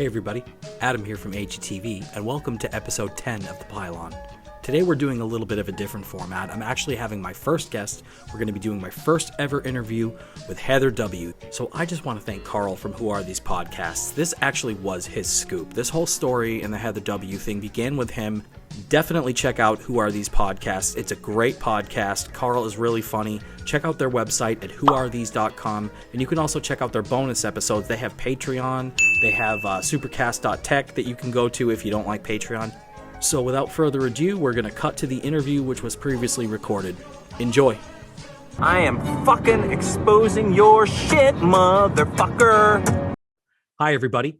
Hey everybody, Adam here from AGTV, and welcome to episode 10 of The Pylon. Today we're doing a little bit of a different format. I'm actually having my first guest. We're going to be doing my first ever interview with Heather W. So I just want to thank Carl from Who Are These Podcasts. This actually was his scoop. This whole story and the Heather W thing began with him. Definitely check out Who Are These Podcasts. It's a great podcast. Carl is really funny. Check out their website at whoarethese.com, and you can also check out their bonus episodes. They have Patreon. They have supercast.tech that you can go to if you don't like Patreon. So without further ado, we're going to cut to the interview which was previously recorded. Enjoy. I am fucking exposing your shit, motherfucker. Hi, everybody.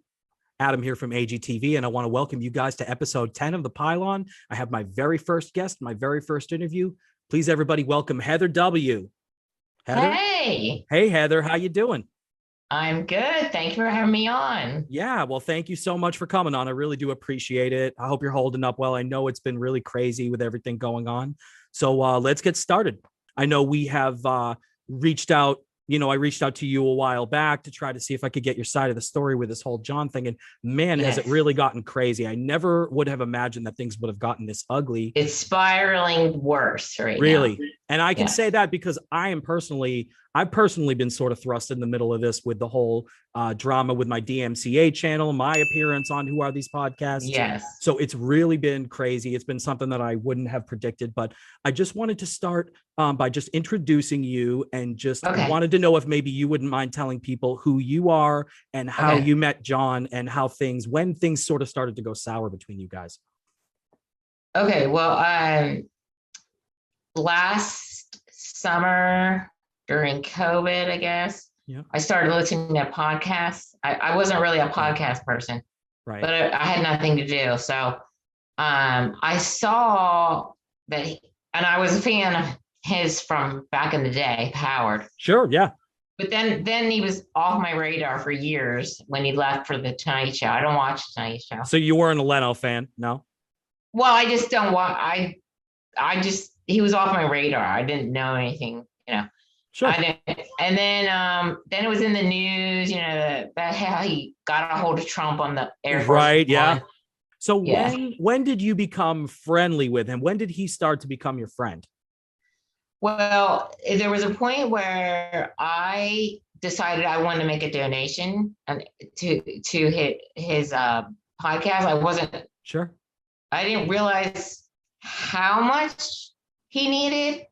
Adam here from AGTV, and I want to welcome you guys to episode 10 of The Pylon. I have my very first guest, my very first interview. Please, everybody, welcome Heather W. Heather? Hey. Hey, Heather. How you doing? I'm good. Thank you for having me on. Yeah, well, thank you so much for coming on. I really do appreciate it. I hope you're holding up well. I know it's been really crazy with everything going on. So let's get started. I know we have reached out. I reached out to you a while back to try to see if I could get your side of the story with this whole John thing. And man, Yes. has it really gotten crazy. I never would have imagined that things would have gotten this ugly. It's spiraling worse right Really. now. And I can Yes. say that because I've personally been sort of thrust in the middle of this with the whole drama with my DMCA channel, my appearance on Who Are These Podcasts. Yes. So it's really been crazy. It's been something that I wouldn't have predicted, but I just wanted to start by just introducing you and just wanted to know if maybe you wouldn't mind telling people who you are and how you met John and when things sort of started to go sour between you guys. Okay. Well, last summer during COVID, I guess, I started listening to podcasts. I wasn't really a podcast person, right? But I had nothing to do. So I saw that, and I was a fan of his from back in the day, Howard. Sure, yeah. But then he was off my radar for years when he left for the Tonight Show. I don't watch the Tonight Show. So you weren't a Leno fan, no? Well, I just don't want. He was off my radar. I didn't know anything, Sure. And then it was in the news, that how he got a hold of Trump on the Air Force Right, yeah. One. So when did you become friendly with him? When did he start to become your friend? Well, there was a point where I decided I wanted to make a donation to his podcast. I wasn't sure. I didn't realize how much he needed.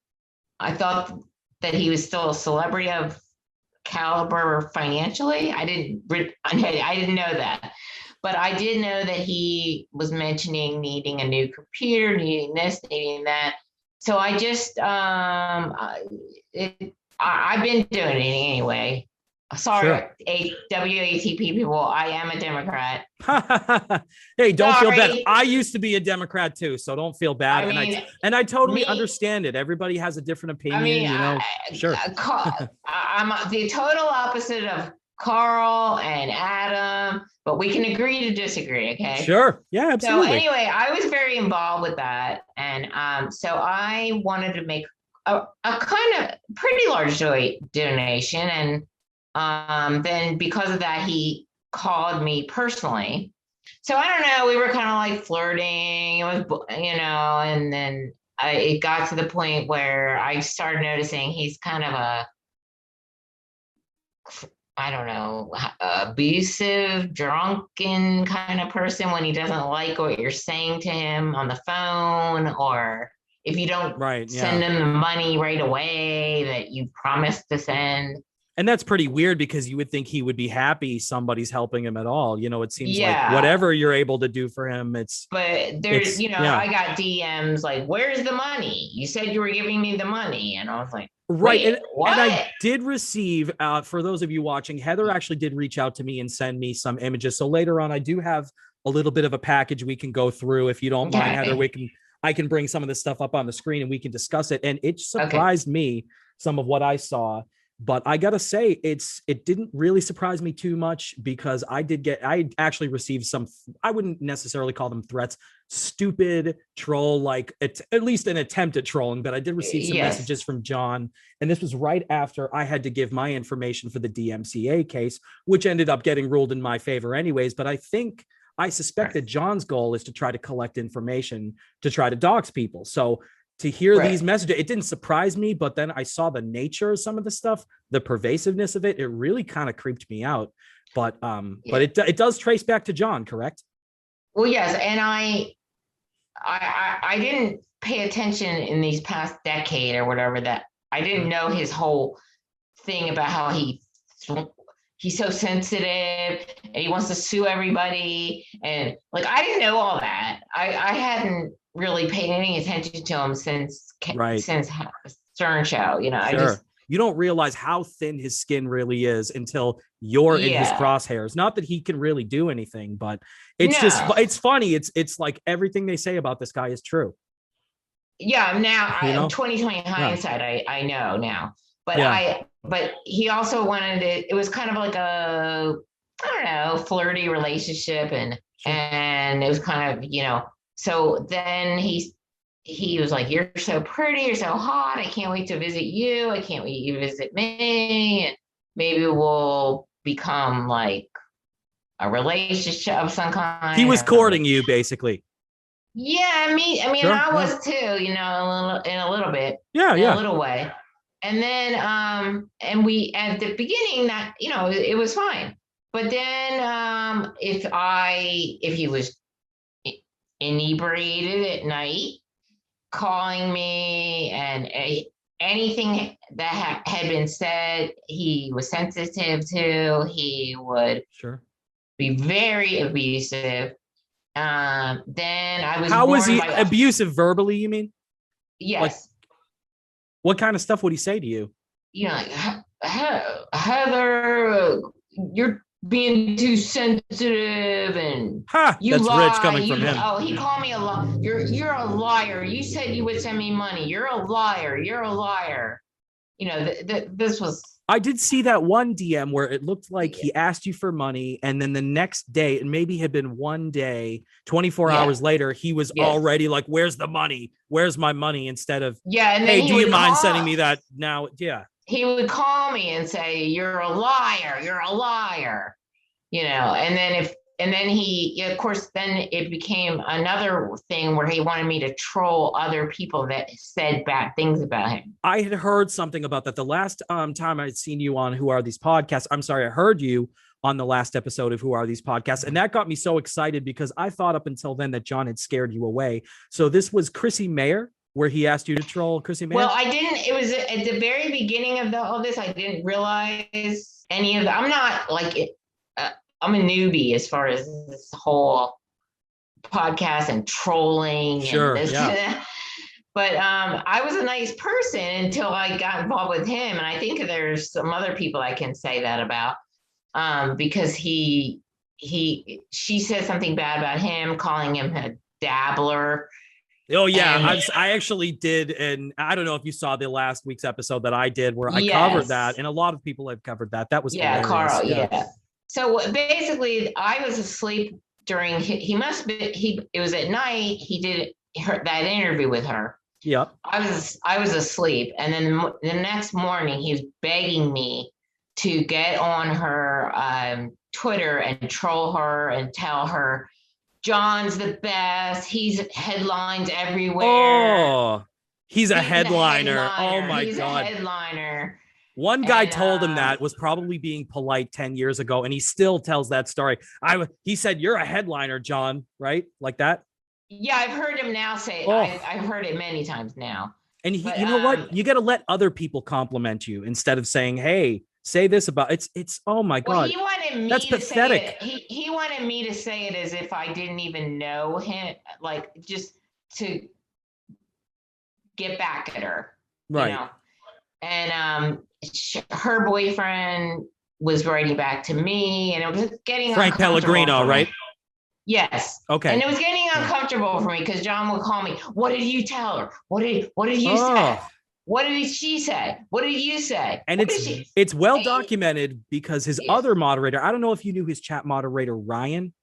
I thought that he was still a celebrity of caliber financially. I didn't know that, but I did know that he was mentioning needing a new computer, needing this, needing that. So I just, I've been doing it anyway. Sorry, sure. WATP people, I am a Democrat. Hey, don't feel bad. I used to be a Democrat too, so don't feel bad. I totally understand it. Everybody has a different opinion, sure. I'm the total opposite of Carl and Adam, but we can agree to disagree, okay? Sure. Yeah, absolutely. So anyway, I was very involved with that. And so I wanted to make a kind of pretty large donation. And then because of that, he called me personally. So I don't know, we were kind of like flirting. It was, and then it got to the point where I started noticing he's kind of abusive, drunken kind of person when he doesn't like what you're saying to him on the phone, or if you don't send him the money right away that you promised to send. And that's pretty weird because you would think he would be happy somebody's helping him at all. It seems like whatever you're able to do for him, But there's, I got DMs like, where's the money? You said you were giving me the money. And I was like, right. And I did receive, for those of you watching, Heather actually did reach out to me and send me some images. So later on, I do have a little bit of a package we can go through. If you don't mind, Heather, I can bring some of this stuff up on the screen and we can discuss it. And it surprised me, some of what I saw. But I gotta say, it didn't really surprise me too much because I actually received some, I wouldn't necessarily call them threats, stupid troll, like it's at least an attempt at trolling, but I did receive some Yes. messages from John. And this was right after I had to give my information for the DMCA case, which ended up getting ruled in my favor anyways. But I suspect that John's goal is to try to collect information to try to dox people. So to hear these messages, it didn't surprise me, but then I saw the nature of some of the stuff, the pervasiveness of it. It really kind of creeped me out. But it does trace back to John, correct? Well, yes, and I didn't pay attention in these past decade or whatever, that I didn't know his whole thing about how he's so sensitive and he wants to sue everybody, and like I didn't know all that. I hadn't really paid any attention to him since Stern Show. You don't realize how thin his skin really is until you're in his crosshairs. Not that he can really do anything, but it's funny. It's like everything they say about this guy is true. Yeah, now I'm 2020 hindsight. I know now, but but he also wanted it was kind of like a, I don't know, flirty relationship, and it was kind of, so then he was like, you're so pretty, you're so hot, I can't wait to visit you, I can't wait you visit me, and maybe we'll become like a relationship of some kind. He was courting you, basically. Yeah, I mean, sure, I was too, in a little bit. Yeah, in a little way. And then, and we, at the beginning, that, it was fine. But then, if he was inebriated at night, calling me, and anything that had been said, he was sensitive to, he would be very abusive. Then I was. How was he abusive verbally, you mean? Yes. Like, what kind of stuff would he say to you? Like, Heather, you're being too sensitive, and you that's lie. rich coming from him. Oh, he called me a liar. You're a liar. You said you would send me money. You're a liar. You're a liar. This was. I did see that one DM where it looked like he asked you for money, and then the next day, it maybe had been one day, 24 hours later, he was already like, where's the money? Where's my money? Instead of, and hey, do you mind sending me that now? Yeah. He would call me and say, you're a liar. You're a liar. And then he, of course, then it became another thing where he wanted me to troll other people that said bad things about him. I had heard something about that the last time I'd seen you on Who Are These Podcasts. I'm sorry, I heard you on the last episode of Who Are These Podcasts. And that got me so excited because I thought up until then that John had scared you away. So this was Chrissy Mayr, where he asked you to troll Chrissy Mayr? Well, I didn't. It was at the very beginning of all this. I didn't realize any of that. I'm not like it. I'm a newbie as far as this whole podcast and trolling. Sure, and this. But I was a nice person until I got involved with him. And I think there's some other people I can say that about because she said something bad about him, calling him a dabbler. Oh, yeah. I actually did. And I don't know if you saw the last week's episode that I did where I covered that. And a lot of people have covered that. That was hilarious. Carl. Yeah. So basically, I was asleep during. It was at night. He did that interview with her. Yep. I was asleep, and then the next morning, he was begging me to get on her Twitter and troll her and tell her John's the best. He's headlines everywhere. Oh, he's a headliner. Oh my God. He's a headliner. One guy told him that, was probably being polite 10 years ago, and he still tells that story. He said, you're a headliner, John, right? Like that? Yeah, I've heard him now say, I've heard it many times now. And you know what? You got to let other people compliment you instead of saying, hey, say this about it's oh my God. He wanted me That's pathetic. He wanted me to say it as if I didn't even know him, like just to get back at her. Right. And her boyfriend was writing back to me, and it was getting Frank Pellegrino, right? Yes. Okay. And it was getting uncomfortable for me because John would call me. What did you tell her? What did you say? What did she say? What did you say? And What did she? it's well Hey, documented because his yes, other moderator, I don't know if you knew his chat moderator, Ryan.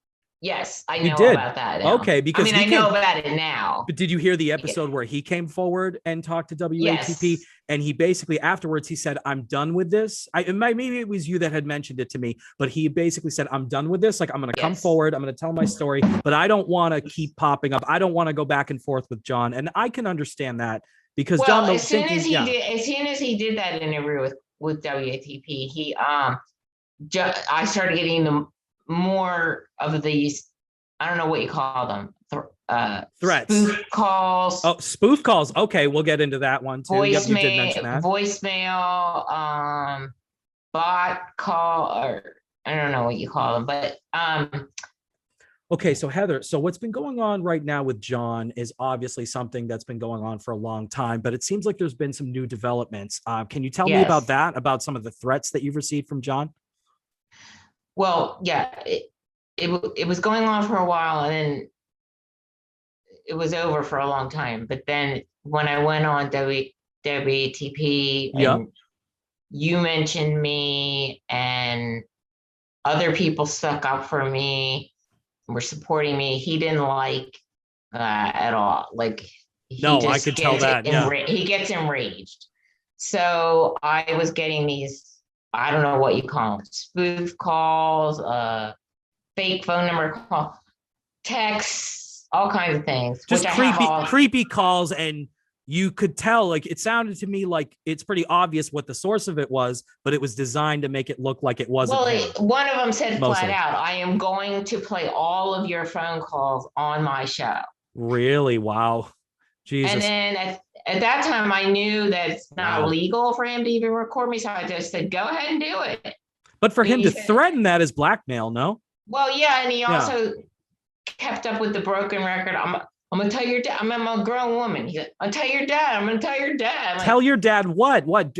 yes, I You know did. about that now. Okay, I because mean, he I know came. about it now. But did you hear the Yeah. episode where he came forward and talked to WATP? Yes. And he basically afterwards he said, "I'm done with this." Maybe it was you that had mentioned it to me, but he basically said, "I'm done with this. Like I'm going to come Yes. forward. I'm going to tell my story, but I don't want to keep popping up. I don't want to go back and forth with John." And I can understand that because Well, John, the thinking, yeah, as soon as he did that interview with WATP, I started getting more of these. I don't know what you call them. threats. Spoof calls. Oh, spoof calls. Okay, we'll get into that one too. Yep, you did mention that. Voicemail, bot call, or I don't know what you call them, but Okay, so Heather, so what's been going on right now with John is obviously something that's been going on for a long time, but it seems like there's been some new developments. Can you tell me about yes. that, about some of the threats that you've received from John? Well, yeah, it was going on for a while, and then it was over for a long time. But then when I went on WTP Yep. and you mentioned me and other people stuck up for me, were supporting me, he didn't like at all. Like No, I could tell that. Yeah. He gets enraged. So I was getting these, I don't know what you call them, spoof calls, fake phone number call, texts, all kinds of things. Just which creepy calls, and you could tell, like it sounded to me like it's pretty obvious what the source of it was, but it was designed to make it look like it wasn't. Well, one of them said mostly. flat out, "I am going to play all of your phone calls on my show." Really? Wow. Jesus. And then at that time, I knew that it's not Wow. legal for him to even record me, so I just said, "Go ahead and do it." But for And him he to said- threaten that is blackmail, no? Well, yeah, and he also kept up with the broken record. I'm gonna tell your dad. I'm a grown woman. He's like, "I'll tell your dad. I'm gonna tell your dad." I'm Tell like, your dad what? What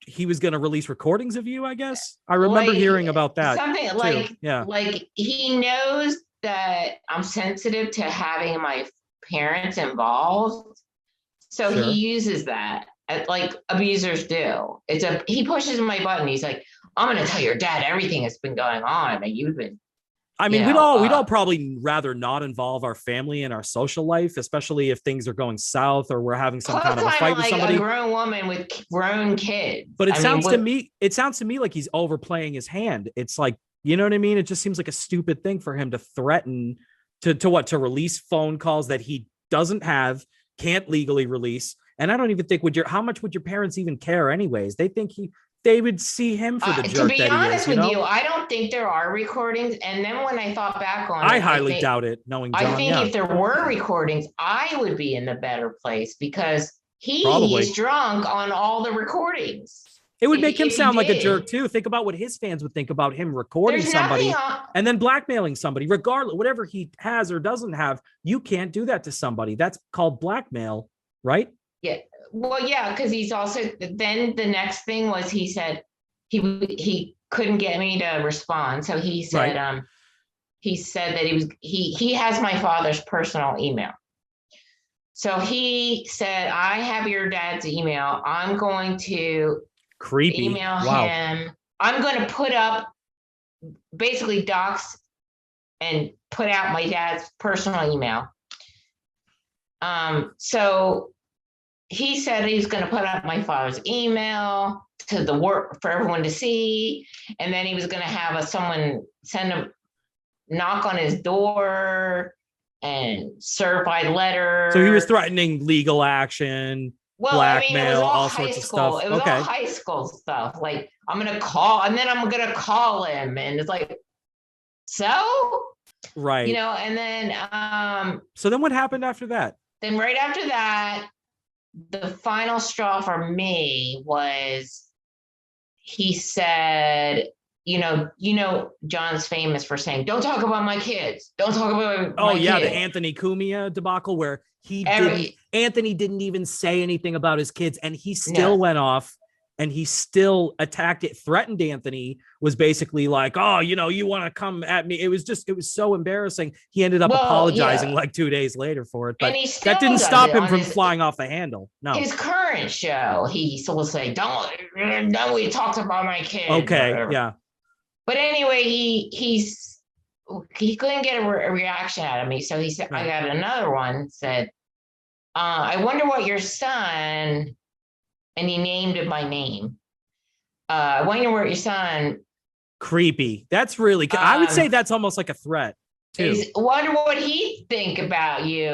he was going to release recordings of you, I guess. I remember hearing about that. Something too. like, Yeah. like he knows that I'm sensitive to having my parents involved. So Sure. he uses that like abusers do. He pushes my button. He's like, "I'm gonna tell your dad everything that's been going on that you've been." I mean, we'd all probably rather not involve our family in our social life, especially if things are going south or we're having some kind of a fight with somebody. A grown woman with grown kids. But it sounds to me like he's overplaying his hand. It's like, you know what I mean? It just seems like a stupid thing for him to threaten to release phone calls that he doesn't have, can't legally release. And I don't even think how much would your parents even care anyways? They would see him for the jerk that he is. To be honest with you, I don't think there are recordings. And then when I thought back on it, I highly doubt it, knowing John. I think if there were recordings, I would be in the better place because he's drunk on all the recordings. It would make him sound like a jerk too. Think about what his fans would think about him recording somebody and then blackmailing somebody, regardless, whatever he has or doesn't have. You can't do that to somebody. That's called blackmail, right? Yeah. Well, yeah, because he's also, then the next thing was he said he couldn't get me to respond. So he said, he said that he has my father's personal email. So he said, "I have your dad's email. I'm going to email him. I'm going to put up basically docs and put out my dad's personal email." So he said he's going to put up my father's email to the work for everyone to see. And then he was going to have someone send a knock on his door and certified letter. So he was threatening legal action, blackmail, all sorts of stuff. It was all high school stuff. Like, I'm going to call, and then I'm going to call him. And it's like, so? Right. You know, and then. So then what happened after that? Then right after that, the final straw for me was he said, you know, John's famous for saying, "Don't talk about my kids. Don't talk about my kids." The Anthony Cumia debacle where Anthony didn't even say anything about his kids and he still went off and he still attacked it, threatened Anthony, was basically like, oh, you want to come at me. It was so embarrassing. He ended up apologizing like 2 days later for it, but that didn't stop him from flying off the handle. No. His current show, he still say, don't we talked about my kid. Okay, yeah. But anyway, he couldn't get a reaction out of me. So he said, I got another one, said, I wonder what your son, and he named it by name. I wonder what your son. Creepy. That's really, I would say that's almost like a threat too. Wonder what he think about you.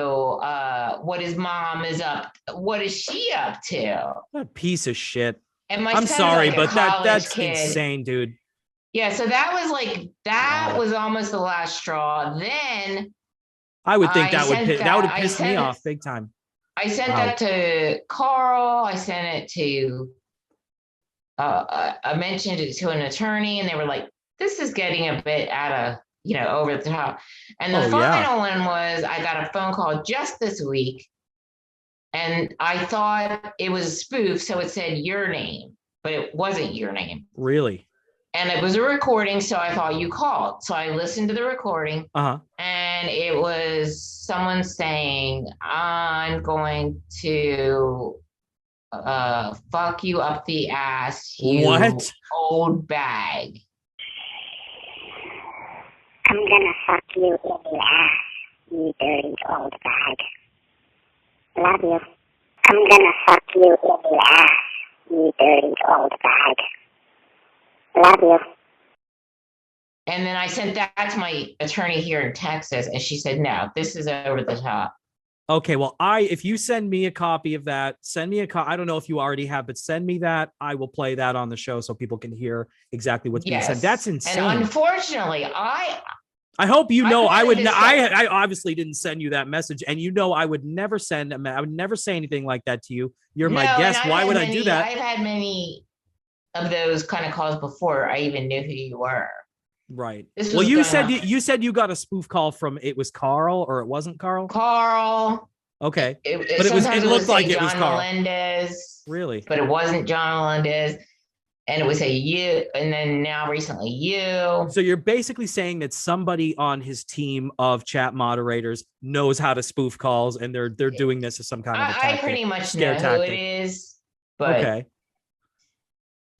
What his mom is up. What is she up to? What a piece of shit. And I'm sorry, but that's insane, dude. Yeah, so that was was almost the last straw. Then I would think that would have pissed me off big time. I sent that to Carl. I sent it to I mentioned it to an attorney, and they were like, this is getting a bit out of, over the top. And the final one was, I got a phone call just this week, and I thought it was a spoof, so it said your name, but it wasn't your name. Really? And it was a recording, so I thought you called. So I listened to the recording, and it was someone saying, I'm going to fuck you up the ass, you old bag. I'm gonna fuck you in the ass, you dirty old bag. Love you. I'm gonna fuck you in the ass, you dirty old bag. Love you. And then I sent that to my attorney here in Texas, and she said, no, this is over the top. Okay, well, if you send me a copy of that, send me a copy. I don't know if you already have, but send me that. I will play that on the show so people can hear exactly what's being said. That's insane. And unfortunately, I hope I obviously didn't send you that message, and I would never I would never say anything like that to you. You're my guest. Why would I do that? I've had many of those kind of calls before I even knew who you were. Right. Well, you said you got a spoof call from, it was Carl, or it wasn't Carl? Carl. Okay. But it looked like it was Carl. Melendez. Really? But it wasn't John Melendez. And it was a you, and then now recently you. So you're basically saying that somebody on his team of chat moderators knows how to spoof calls, and they're doing this as some kind of a tactic. I pretty much know who it is. But okay.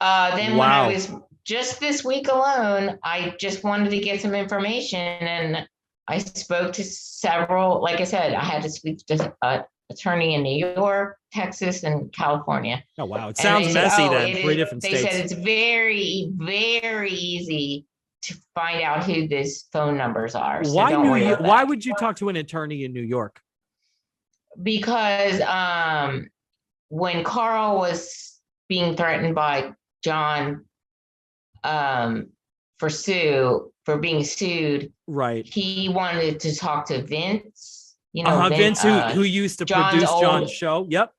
Then when I was just this week alone, I just wanted to get some information, and I spoke to several. Like I said, I had to speak to an attorney in New York, Texas, and California. Oh wow, it sounds messy. Then 3 different states. They said it's very, very easy to find out who these phone numbers are. So why would you talk to an attorney in New York? Because when Carl was being threatened by John for being sued, right? He wanted to talk to Vince. Vince, who used to produce John's show. Yep.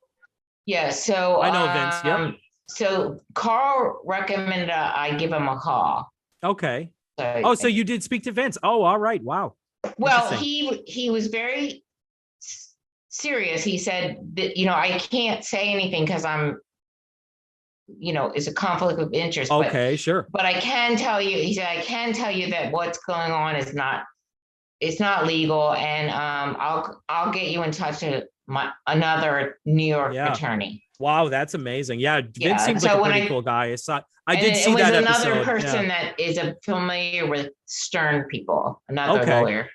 Yeah. So I know Vince. Yep. So Carl recommended I give him a call. Okay. So you did speak to Vince. Oh, all right. Wow. Well, he was very serious. He said that, I can't say anything because I'm, it's a conflict of interest. Okay, sure. But I can tell you, he said, I can tell you that what's going on is it's not legal. And I'll get you in touch with another New York attorney. Wow, that's amazing. Yeah, Vince seems like a pretty cool guy. I did see that episode. Another person that is familiar with Stern people, another lawyer.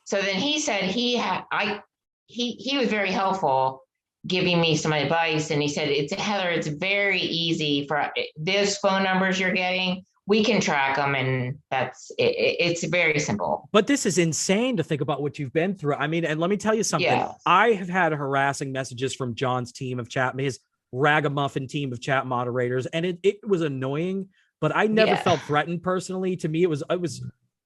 So then he said he was very helpful, giving me some advice, and he said, Heather, it's very easy for those phone numbers you're getting. We can track them, and it's very simple. But this is insane to think about what you've been through. I mean, and let me tell you something. Yeah. I have had harassing messages from John's team of chat, his ragamuffin team of chat moderators, and it was annoying, but I never felt threatened personally. To me, it was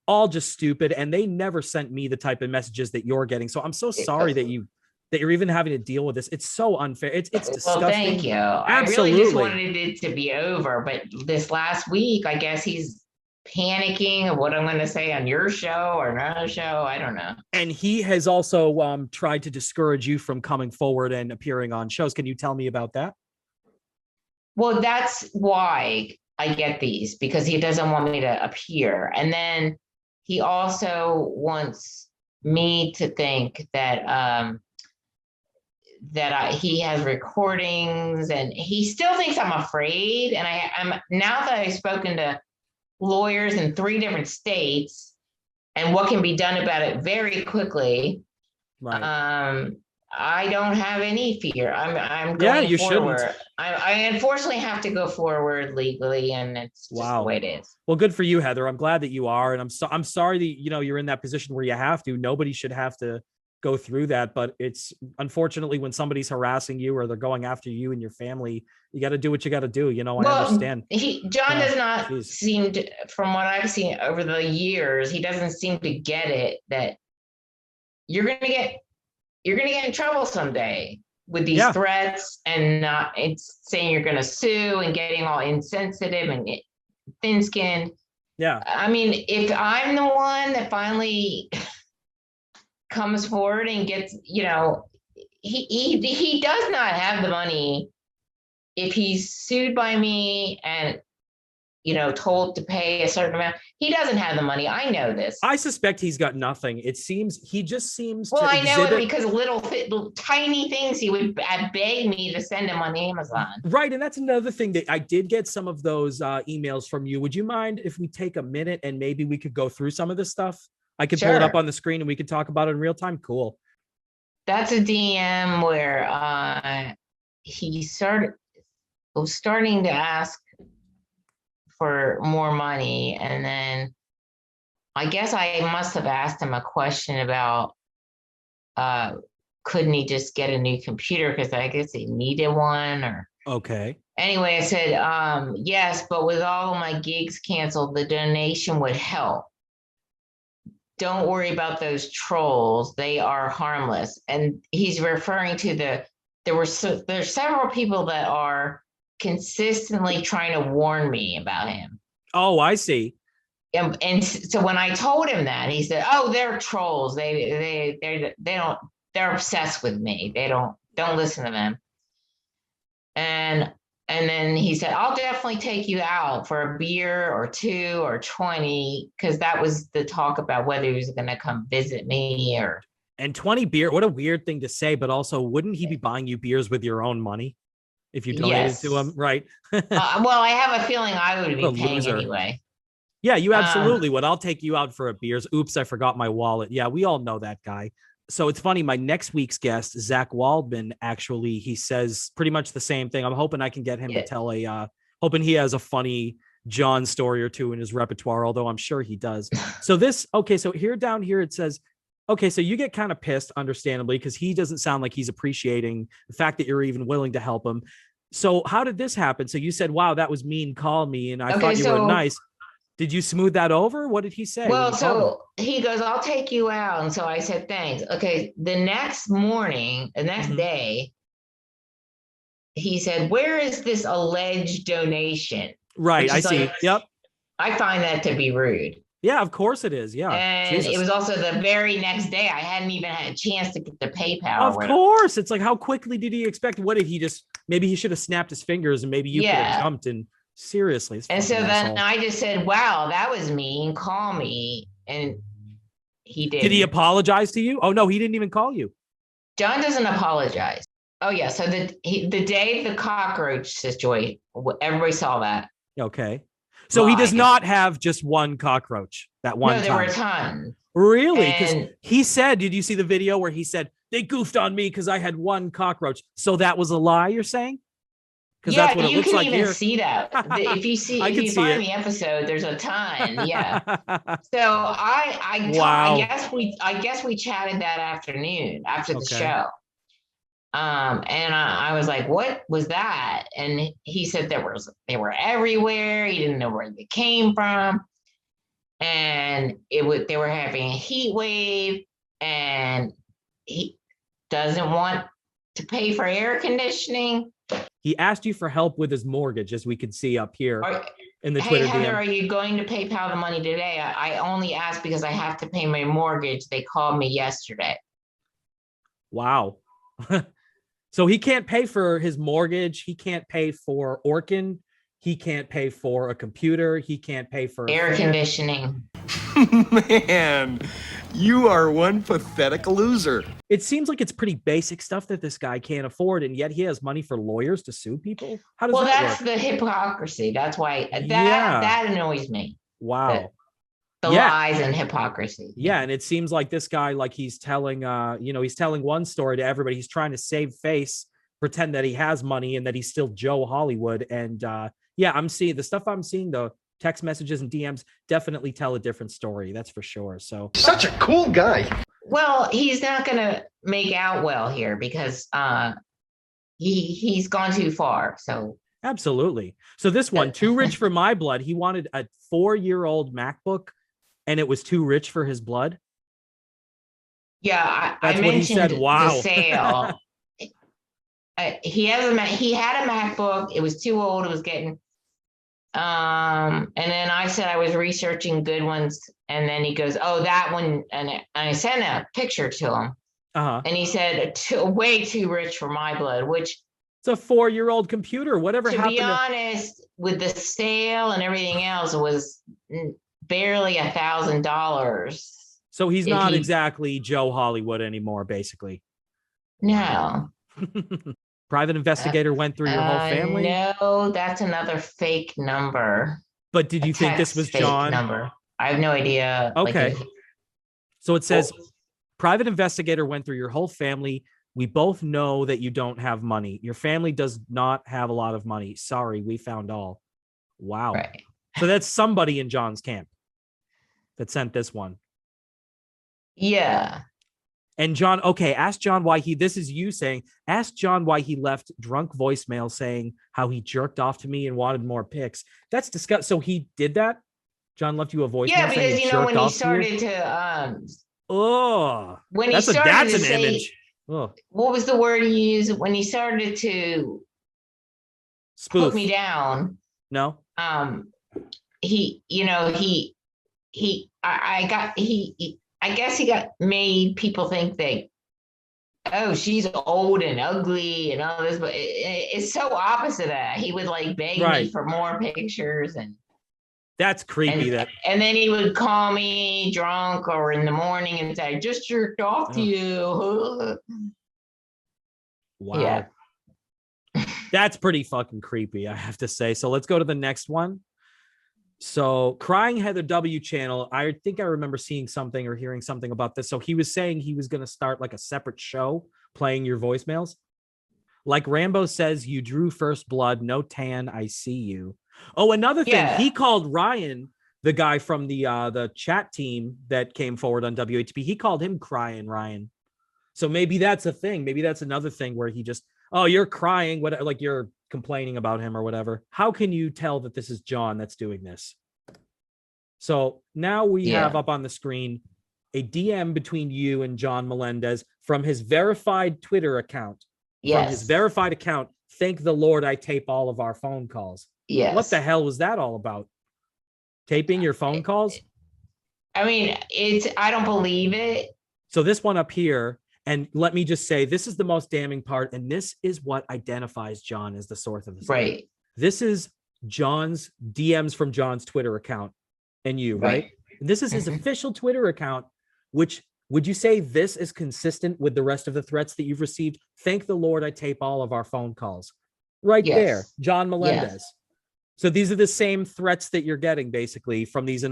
all just stupid, and they never sent me the type of messages that you're getting. So I'm so sorry that you're even having to deal with this. It's so unfair. It's disgusting. Well, thank you. Absolutely. I really just wanted it to be over, but this last week, I guess he's panicking of what I'm going to say on your show or another show. I don't know. And he has also tried to discourage you from coming forward and appearing on shows. Can you tell me about that? Well, that's why I get these, because he doesn't want me to appear. And then he also wants me to think that he has recordings, and he still thinks I'm afraid. And I'm now that I've spoken to lawyers in 3 different states and what can be done about it very quickly. Right. I don't have any fear. I'm going forward. Shouldn't. I unfortunately have to go forward legally, and it's just the way it is. Well, good for you, Heather. I'm glad that you are, and I'm sorry that you're in that position where you have to. Nobody should have to go through that, but it's unfortunately when somebody's harassing you or they're going after you and your family, you got to do what you got to do. I understand. John does not seem to, from what I've seen over the years, he doesn't seem to get it that you're gonna get in trouble someday with these threats, and it's saying you're gonna sue and getting all insensitive and thin-skinned. Yeah. I mean, if I'm the one that finally comes forward and gets, he does not have the money if he's sued by me and told to pay a certain amount. He doesn't have the money. I know this. I suspect he's got nothing. He just seems well, I know it because little tiny things he would beg me to send him on Amazon. Right. And that's another thing that I did get some of those emails from you. Would you mind if we take a minute and maybe we could go through some of this stuff? I could pull it up on the screen and we could talk about it in real time. Cool. That's a DM where he was starting to ask for more money, and then I guess I must have asked him a question about couldn't he just get a new computer, because I guess he needed one, or okay. Anyway, I said yes, but with all of my gigs canceled, the donation would help. Don't worry about those trolls, they are harmless. And he's referring to there's several people that are consistently trying to warn me about him. Oh, I see. And so when I told him that, he said, "Oh, they're trolls. They're obsessed with me. They don't listen to them." And then he said, "I'll definitely take you out for a beer or 2 or 20, because that was the talk about whether he was going to come visit me or." And 20 beer, what a weird thing to say, but also wouldn't he be buying you beers with your own money if you donated to him? Right. Well, I have a feeling I would be paying anyway. Yeah, you absolutely would. I'll take you out for a beers. Oops, I forgot my wallet. Yeah, we all know that guy. So it's funny, my next week's guest, Zach Waldman, actually, he says pretty much the same thing. I'm hoping I can get him to tell hoping he has a funny John story or 2 in his repertoire, although I'm sure he does. So so down here, it says, okay, so you get kind of pissed, understandably, because he doesn't sound like he's appreciating the fact that you're even willing to help him. So how did this happen? So you said, wow, that was mean, call me, and I thought you were nice. Did you smooth that over? What did he say? Well, so he goes, "I'll take you out." And so I said, "Thanks." Okay. The next day, he said, "Where is this alleged donation?" Right. I see. Yep. I find that to be rude. Yeah, of course it is. Yeah. And Jesus. It was also the very next day. I hadn't even had a chance to get the PayPal. Of course. It's like, how quickly did he expect? What did he maybe he should have snapped his fingers, and maybe you could have jumped and seriously. And so then I just said, "Wow, that was mean. Call me." And he did. Did he apologize to you? Oh, no, he didn't even call you. John doesn't apologize. Oh, yeah. So the day the cockroach situation, everybody saw that. Okay. So he does not have just one cockroach that one time. No, there were a ton. Really? Because he said, did you see the video where he said, they goofed on me because I had one cockroach? So that was a lie, you're saying? Because that's what it looks like here. You can even see that. If you find the episode, there's a ton. Yeah. So I guess we chatted that afternoon after the show. And I was like, "What was that?" And he said they were everywhere. He didn't know where they came from, and they were having a heat wave, and he doesn't want to pay for air conditioning. He asked you for help with his mortgage, as we could see up here in the Twitter Heather, DM. Are you going to PayPal the money today? I only asked because I have to pay my mortgage. They called me yesterday. Wow. So he can't pay for his mortgage. He can't pay for Orkin. He can't pay for a computer. He can't pay for Air conditioning. Man, you are one pathetic loser. It seems like it's pretty basic stuff that this guy can't afford, and yet he has money for lawyers to sue people. How does Well, that that's work? the hypocrisy. That's why Yeah. that annoys me. Wow. The Yeah. lies and hypocrisy. Yeah, and it seems like this guy, like he's telling, he's telling one story to everybody. He's trying to save face, pretend that he has money and that he's still Joe Hollywood. And yeah, I'm seeing the stuff I'm seeing, the text messages and DMs definitely tell a different story. That's for sure. So Such a cool guy. Well, he's not going to make out well here because he's gone too far. So absolutely. So this one, too rich for my blood. He wanted a 4-year-old MacBook, and it was too rich for his blood. yeah, That's I what he mentioned said. Wow. the sale. He had a MacBook. It was too old. It was getting. And then I said I was researching good ones, and then he goes, "Oh, that one." And I sent a picture to him, and he said, "Way too rich for my blood." Which, it's a 4-year-old computer. Whatever to happened be honest, with the sale and everything else, it was barely $1,000. So he's not exactly Joe Hollywood anymore, basically. No. Private investigator went through your whole family. No, that's another fake number. But did you think this was Fake John? number. I have no idea. Okay. So it says, private investigator went through your whole family. We both know that you don't have money. Your family does not have a lot of money. Sorry, we found all. Wow. Right. So that's somebody in John's camp that sent this one. Yeah. And John, okay, ask John why this is you saying, ask John why he left drunk voicemail saying how he jerked off to me and wanted more pics. That's disgusting. So he did that? John left you a voicemail? Yeah, saying because, when he started to, oh, when that's he started that's to an say, image. Oh. What was the word he used? When he started to Spoof. put me down. No. I guess he got made people think she's old and ugly and all this, but it's so opposite of that. He would like beg me for more pictures, and that's creepy. And then he would call me drunk or in the morning and say, "I just jerked off to you." Wow. Yeah. That's pretty fucking creepy, I have to say. So let's go to the next one. So Crying Heather W channel, I think I remember seeing something or hearing something about this. So he was saying he was going to start like a separate show playing your voicemails. Like Rambo says, you drew first blood, no tan, I see you. Oh, another thing, he called Ryan, the guy from the chat team that came forward on WHP, he called him Crying Ryan. So maybe that's a thing. Maybe that's another thing where he just, oh, you're crying, what, like you're complaining about him or whatever. How can you tell that this is John that's doing this? So now we have up on the screen a DM between you and John Melendez from his verified Twitter account. Yes. From his verified account. Thank the Lord I tape all of our phone calls. Yes. What the hell was that all about? Taping your phone calls? I mean, I don't believe it. So this one up here, and let me just say, this is the most damning part, and this is what identifies John as the source of this. Right. This is John's DMs from John's Twitter account and you, right? And this is his official Twitter account, which would you say this is consistent with the rest of the threats that you've received? Thank the Lord I tape all of our phone calls. Right there, John Melendez. Yes. So these are the same threats that you're getting basically from these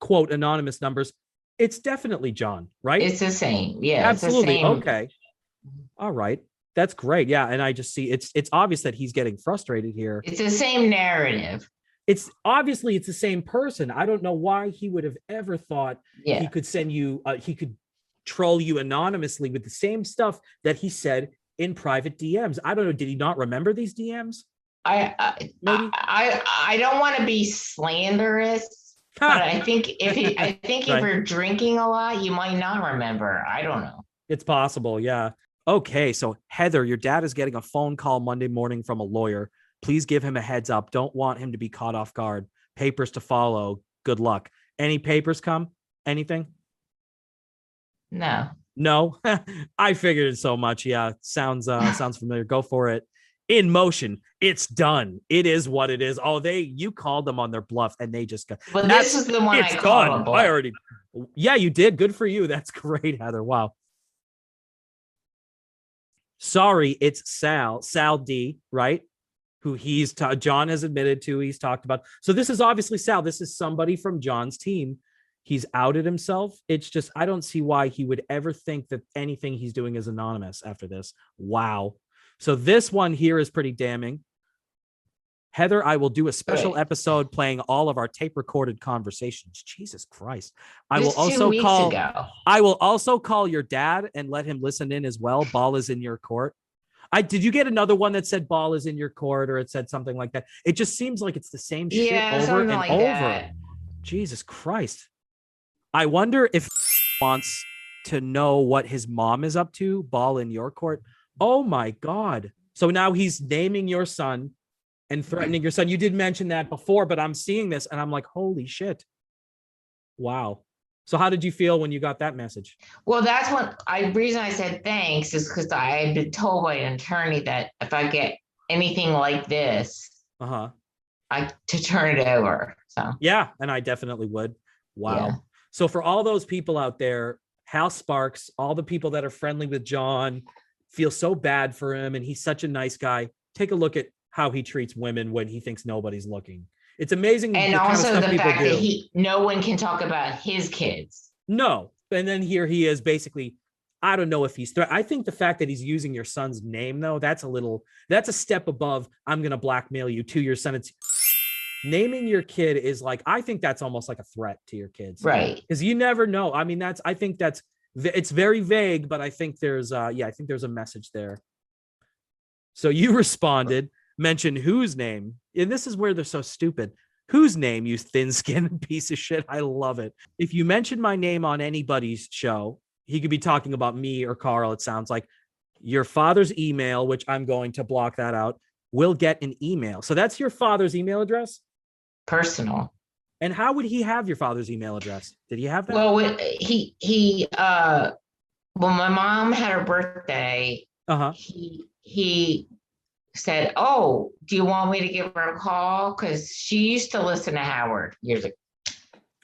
quote anonymous numbers. It's definitely John, right? It's the same. Yeah. Absolutely. It's the same. Okay. All right. That's great. Yeah. And I just see it's obvious that he's getting frustrated here. It's the same narrative. It's obviously it's the same person. I don't know why he would have ever thought he could send you, he could troll you anonymously with the same stuff that he said in private DMs. I don't know. Did he not remember these DMs? I don't want to be slanderous, but I think if you're drinking a lot, you might not remember. I don't know. It's possible. Yeah. Okay. So Heather, your dad is getting a phone call Monday morning from a lawyer. Please give him a heads up. Don't want him to be caught off guard. Papers to follow. Good luck. Any papers come? Anything? No. No, I figured it so much. Yeah, sounds familiar. Go for it. In motion, it's done. It is what it is. Oh, you called them on their bluff, and they just got. But this is the one I It's called a done. bluff. I already. Yeah, you did. Good for you. That's great, Heather. Wow. Sorry, it's Sal D, right? Who John has admitted to. He's talked about. So this is obviously Sal. This is somebody from John's team. He's outed himself. It's just, I don't see why he would ever think that anything he's doing is anonymous after this. Wow. So this one here is pretty damning. Heather, I will do a special episode playing all of our tape recorded conversations. Jesus Christ. I will also call your dad and let him listen in as well. Ball is in your court. Did you get another one that said ball is in your court, or it said something like that? It just seems like it's the same shit over and over. That. Jesus Christ. I wonder if wants to know what his mom is up to. Ball in your court. Oh my God. So now he's naming your son and threatening your son. You did mention that before, but I'm seeing this and I'm like, holy shit. Wow. So how did you feel when you got that message? Well, that's reason I said thanks is because I had been told by an attorney that if I get anything like this, to turn it over. So yeah, and I definitely would. Wow. Yeah. So for all those people out there, Hal Sparks, all the people that are friendly with John, feel so bad for him, and he's such a nice guy. Take a look at how he treats women when he thinks nobody's looking. It's amazing. And also the fact that no one can talk about his kids. No. And then here he is basically, I don't know if he's I think the fact that he's using your son's name, though, that's a step above, I'm going to blackmail you to your son. It's naming your kid is like, I think that's almost like a threat to your kids. Right. Because you never know. I mean, it's very vague, but I think there's a message there. So you responded, mention whose name, and this is where they're so stupid. Whose name, you thin-skinned piece of shit? I love it. If you mention my name on anybody's show, he could be talking about me or Carl. It sounds like your father's email, which I'm going to block that out, will get an email. So that's your father's email address? Personal. And how would he have your father's email address? Did he have that? Well, when my mom had her birthday, he said, "Oh, do you want me to give her a call? Because she used to listen to Howard years ago."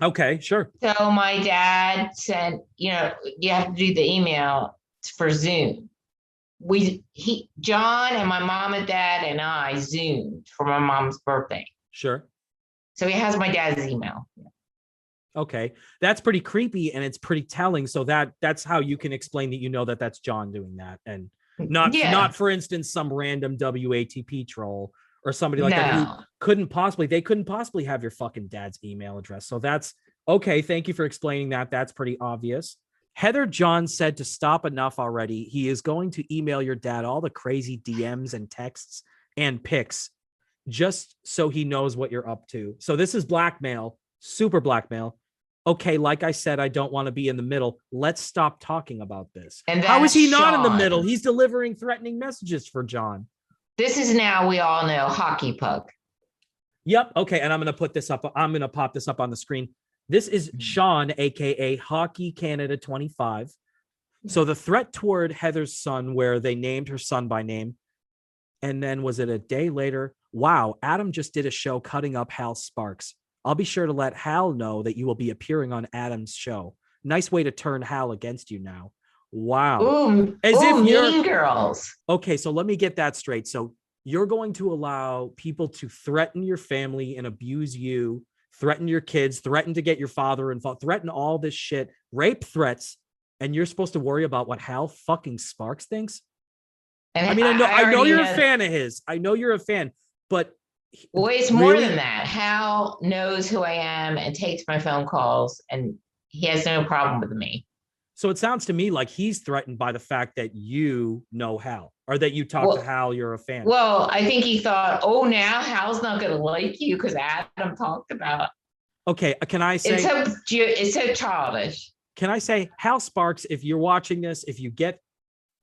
Okay, sure. So my dad said, you have to do the email for Zoom. John and my mom and dad and I Zoomed for my mom's birthday. Sure. So he has my dad's email. Okay, that's pretty creepy and it's pretty telling. So that's how you can explain that that's John doing that, and not for instance some random WATP troll or somebody like that who couldn't possibly have your fucking dad's email address. So that's okay. Thank you for explaining that. That's pretty obvious. Heather John said to stop enough already. He is going to email your dad all the crazy DMs and texts and pics just so he knows what you're up to. So this is blackmail, super blackmail. Okay, like I said, I don't want to be in the middle. Let's stop talking about this. And how is he not in the middle? He's delivering threatening messages for John. This is now, we all know, hockey puck. Yep. Okay, and I'm going to put this up. I'm going to pop this up on the screen. This is Shawn, aka Hockey Canada 25. So the threat toward Heather's son, where they named her son by name, and then was it a day later? Wow, Adam just did a show cutting up Hal Sparks. I'll be sure to let Hal know that you will be appearing on Adam's show. Nice way to turn Hal against you now. Wow. As if Mean Girls. Okay, so let me get that straight. So you're going to allow people to threaten your family and abuse you, threaten your kids, threaten to get your father involved, threaten all this shit, rape threats, and you're supposed to worry about what Hal fucking Sparks thinks? And I mean, I know you're a fan of his. I know you're a fan, but well, it's more than that. Hal knows who I am and takes my phone calls, and he has no problem with me. So it sounds to me like he's threatened by the fact that you know Hal, or that you talk to Hal, you're a fan. Well, I think he thought, oh, now Hal's not going to like you because Adam talked about. Okay, can I say... It's so childish. Can I say, Hal Sparks, if you're watching this, if you get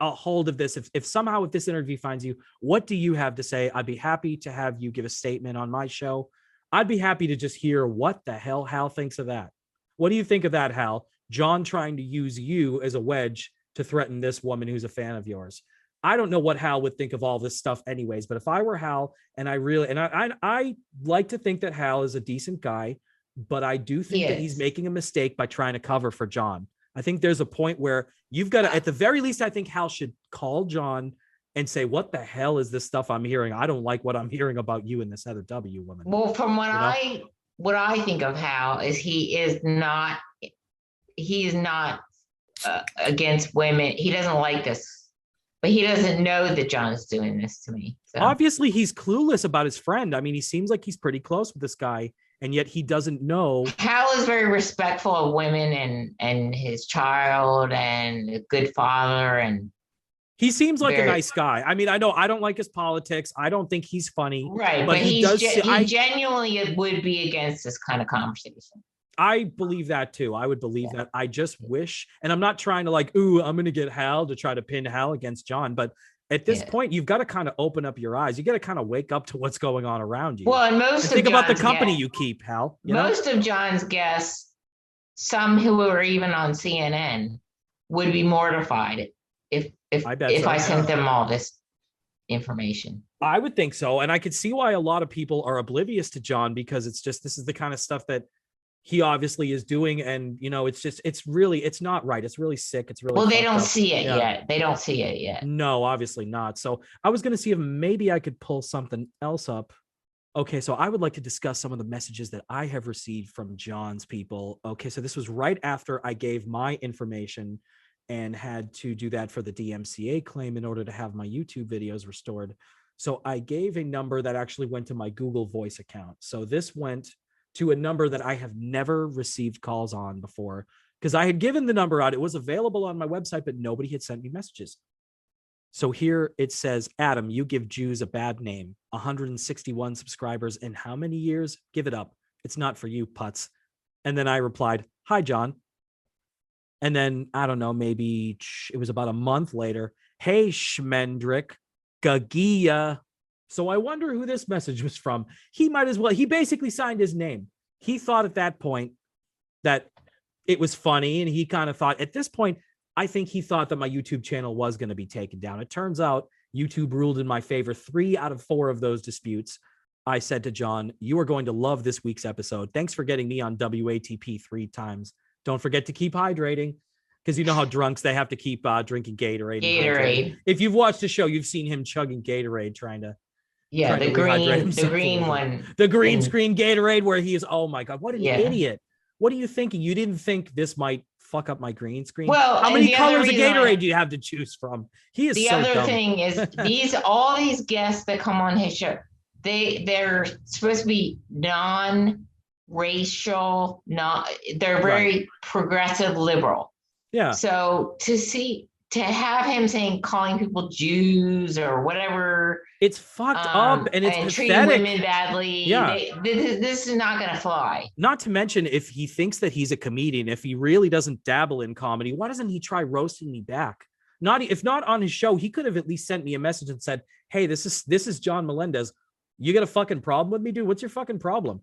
a hold of this, if somehow this interview finds you, what do you have to say? I'd be happy to have you give a statement on my show. I'd be happy to just hear what the hell Hal thinks of that. What do you think of that, Hal? John trying to use you as a wedge to threaten this woman who's a fan of yours. I don't know what Hal would think of all this stuff anyways, but if I were Hal, and I like to think that Hal is a decent guy, but I do think that he's making a mistake by trying to cover for John. I think there's a point where you've got to, at the very least, I think Hal should call John and say, what the hell is this stuff I'm hearing? I don't like what I'm hearing about you and this Heather W. woman. Well, from what I think of Hal is he is not against women. He doesn't like this, but he doesn't know that John's doing this to me. So. Obviously, he's clueless about his friend. I mean, he seems like he's pretty close with this guy, and yet he doesn't know. Hal is very respectful of women and his child and a good father, and he seems like a nice guy. I mean, I don't like his politics. I don't think he's funny. Right, but he genuinely would be against this kind of conversation. I believe that too. I would believe that. I just wish, and I'm not trying to like, I'm going to get Hal to try to pin Hal against John, but at this point, you've got to kind of open up your eyes. You got to kind of wake up to what's going on around you. Well, and think about the company you keep, Hal. Most of John's guests, some who are even on CNN, would be mortified if I sent them all this information. I would think so. And I could see why a lot of people are oblivious to John, because it's just, this is the kind of stuff that he obviously is doing. And, it's not right. It's really sick. It's really, well, they don't see it yet. They don't see it yet. No, obviously not. So I was going to see if maybe I could pull something else up. Okay. So I would like to discuss some of the messages that I have received from John's people. Okay. So this was right after I gave my information and had to do that for the DMCA claim in order to have my YouTube videos restored. So I gave a number that actually went to my Google Voice account. So this went to a number that I have never received calls on before, because I had given the number out. It was available on my website, but nobody had sent me messages. So here it says, Adam, you give Jews a bad name. 161 subscribers in how many years? Give it up. It's not for you, putz. And then I replied, hi, John. And then, I don't know, maybe it was about a month later. Hey, Schmendrick, Gagia. So I wonder who this message was from. He basically signed his name. He thought at that point that it was funny. And he kind of thought at this point, I think he thought that my YouTube channel was going to be taken down. It turns out YouTube ruled in my favor 3 out of 4 of those disputes. I said to John, you are going to love this week's episode. Thanks for getting me on WATP 3 times. Don't forget to keep hydrating, because you know how drunks, they have to keep drinking Gatorade. If you've watched the show, you've seen him chugging Gatorade trying to the green one. The green screen Gatorade where he is, oh my God, what an idiot. What are you thinking? You didn't think this might fuck up my green screen? Well, how many colors of Gatorade do you have to choose from? He is the so other dumb. thing is all these guests that come on his show, they're supposed to be non-racial, they're very progressive liberal. Yeah. So to have him calling people Jews or whatever, it's fucked up and it's pathetic. Treating women badly. Yeah. This is not going to fly. Not to mention, if he thinks that he's a comedian, if he really doesn't dabble in comedy, why doesn't he try roasting me back? If not on his show, he could have at least sent me a message and said, hey, this is John Melendez. You got a fucking problem with me, dude? What's your fucking problem?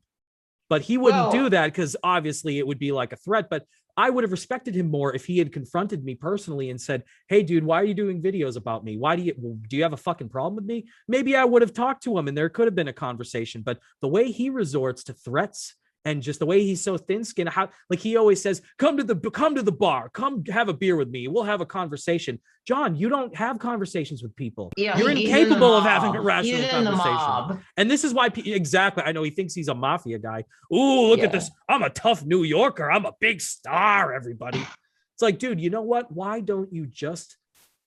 But he wouldn't do that, because obviously it would be like a threat. But I would have respected him more if he had confronted me personally and said, hey, dude, why are you doing videos about me? Do you have a fucking problem with me? Maybe I would have talked to him and there could have been a conversation. But the way he resorts to threats and just the way he's so thin-skinned, like he always says, come to the bar, come have a beer with me. We'll have a conversation. John, you don't have conversations with people. Yeah, you're incapable of having a rational he's conversation. In the mob. And this is why, exactly. I know he thinks he's a mafia guy. Ooh, look at this. I'm a tough New Yorker. I'm a big star, everybody. It's like, dude, you know what? Why don't you just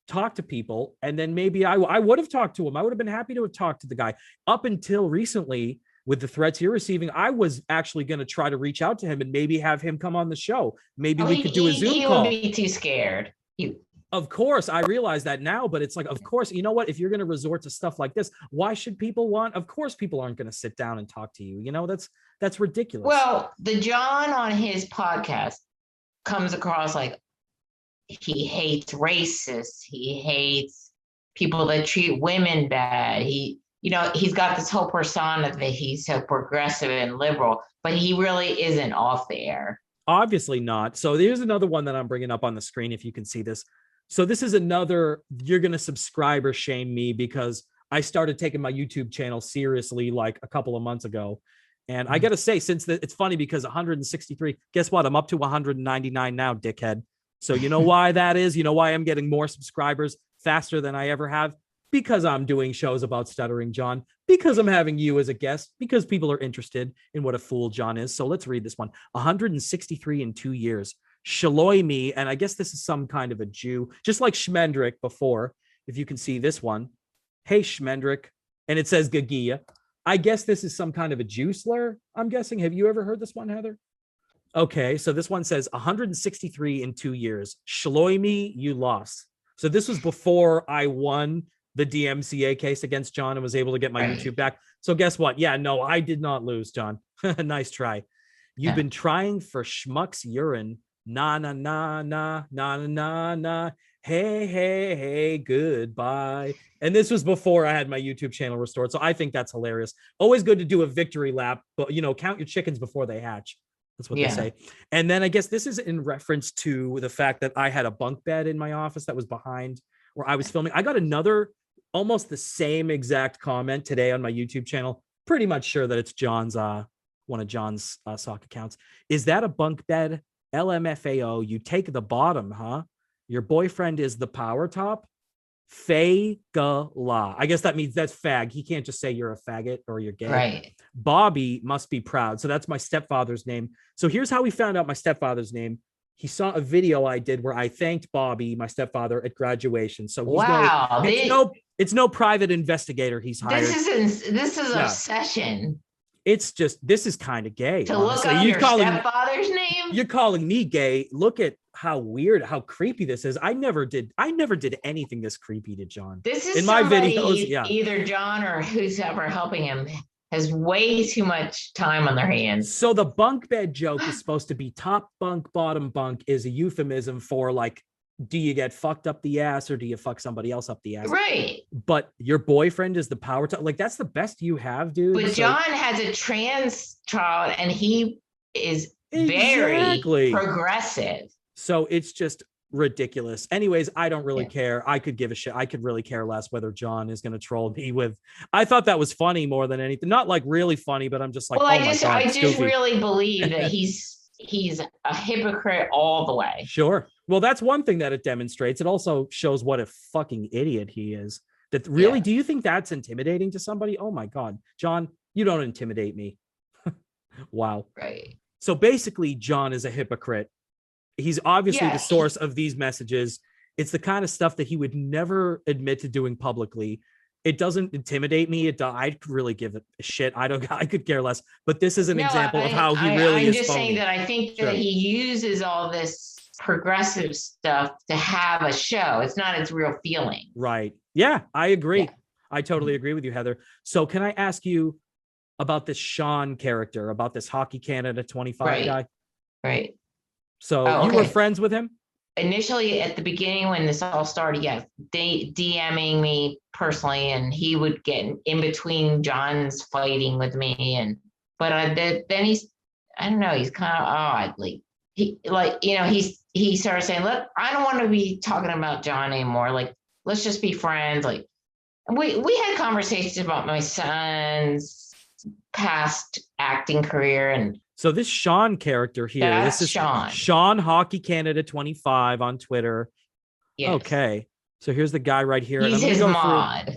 talk to people? And then maybe I would have talked to him. I would have been happy to have talked to the guy. Up until recently, with the threats you're receiving, I was actually going to try to reach out to him and maybe have him come on the show. Maybe we could do a Zoom call. He would be too scared. Of course, I realize that now, but it's like, of course, you know what? If you're going to resort to stuff like this, why should people of course, people aren't going to sit down and talk to you. You know, that's ridiculous. Well, the John on his podcast comes across like he hates racists. He hates people that treat women bad. He's got this whole persona that he's so progressive and liberal, but he really isn't off the air. Obviously not. So there's another one that I'm bringing up on the screen, if you can see this. So this is another, you're going to subscribe or shame me because I started taking my YouTube channel seriously like a couple of months ago. And I got to say, it's funny because 163, guess what? I'm up to 199 now, dickhead. So you know why that is? You know why I'm getting more subscribers faster than I ever have? Because I'm doing shows about Stuttering John, because I'm having you as a guest, because people are interested in what a fool John is. So let's read this one. 163 in 2 years. Shaloi me, and I guess this is some kind of a Jew, just like Schmendrick before, if you can see this one. Hey, Schmendrick. And it says Gagia. I guess this is some kind of a Jew slur, I'm guessing. Have you ever heard this one, Heather? Okay, so this one says 163 in 2 years. Shloimi, you lost. So this was before I won the DMCA case against John and was able to get my YouTube back. So guess what? Yeah, no, I did not lose, John. Nice try. You've been trying for schmuck's urine. Na, na, na, na, na, na, na, na. Hey, hey, hey, goodbye. And this was before I had my YouTube channel restored. So I think that's hilarious. Always good to do a victory lap, but count your chickens before they hatch. That's what they say. And then I guess this is in reference to the fact that I had a bunk bed in my office that was behind where I was filming. I got another almost the same exact comment today on my YouTube channel. Pretty much sure that it's John's, one of John's sock accounts. Is that a bunk bed? LMFAO, you take the bottom, huh? Your boyfriend is the power top? Fagala. I guess that means that's fag. He can't just say you're a faggot or you're gay. Right. Bobby must be proud. So that's my stepfather's name. So here's how we found out my stepfather's name. He saw a video I did where I thanked Bobby, my stepfather, at graduation. So he's it's no private investigator he's hired. This is obsession. It's just, this is kind of gay. To honestly. Look up your stepfather's name? You're calling me gay. Look at how weird, how creepy this is. I never did anything this creepy to John. This is in my videos. Either John or who's ever helping him has way too much time on their hands. So the bunk bed joke is supposed to be top bunk, bottom bunk is a euphemism for like, do you get fucked up the ass or do you fuck somebody else up the ass? Right. But your boyfriend is the power top. Like, that's the best you have, dude. But John has a trans child and he is very progressive. So it's just ridiculous. Anyways, I don't really care. I could give a shit. I could really care less whether John is going to troll me with. I thought that was funny more than anything. Not like really funny, but I'm just like, well, I just really believe that he's a hypocrite all the way. Sure. Well, that's one thing that it demonstrates. It also shows what a fucking idiot he is. That really, do you think that's intimidating to somebody? Oh my God, John, you don't intimidate me. Wow. Right. So basically, John is a hypocrite. He's obviously the source of these messages. It's the kind of stuff that he would never admit to doing publicly. It doesn't intimidate me. I really give it a shit. I could care less. But this is an example of how he really is. I'm just saying that I think that he uses all this progressive stuff to have a show. It's not its real feeling. Right. Yeah, I agree. Yeah. I totally agree with you, Heather. So can I ask you about this Shawn character, about this Hockey Canada 25 guy? Right. So you were friends with him? Initially, at the beginning, when this all started, DMing me personally, and he would get in between John's fighting with me, but then he's, I don't know, he's kind of odd. Like he started saying, "Look, I don't want to be talking about John anymore. Like, let's just be friends." Like, we had conversations about my son's past acting career and. So this Shawn character here, this is Shawn Hockey Canada 25 on Twitter. Yes. Okay. So here's the guy right here. He's his mod.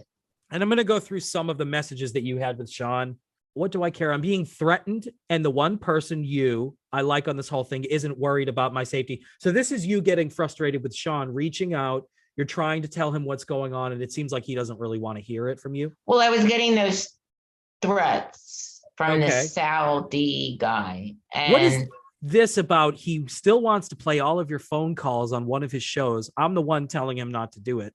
And I'm going to go through some of the messages that you had with Shawn. What do I care? I'm being threatened. And the one person I like on this whole thing isn't worried about my safety. So this is you getting frustrated with Shawn, reaching out. You're trying to tell him what's going on. And it seems like he doesn't really want to hear it from you. Well, I was getting those threats from the Sal D guy. And what is this about? He still wants to play all of your phone calls on one of his shows. I'm the one telling him not to do it.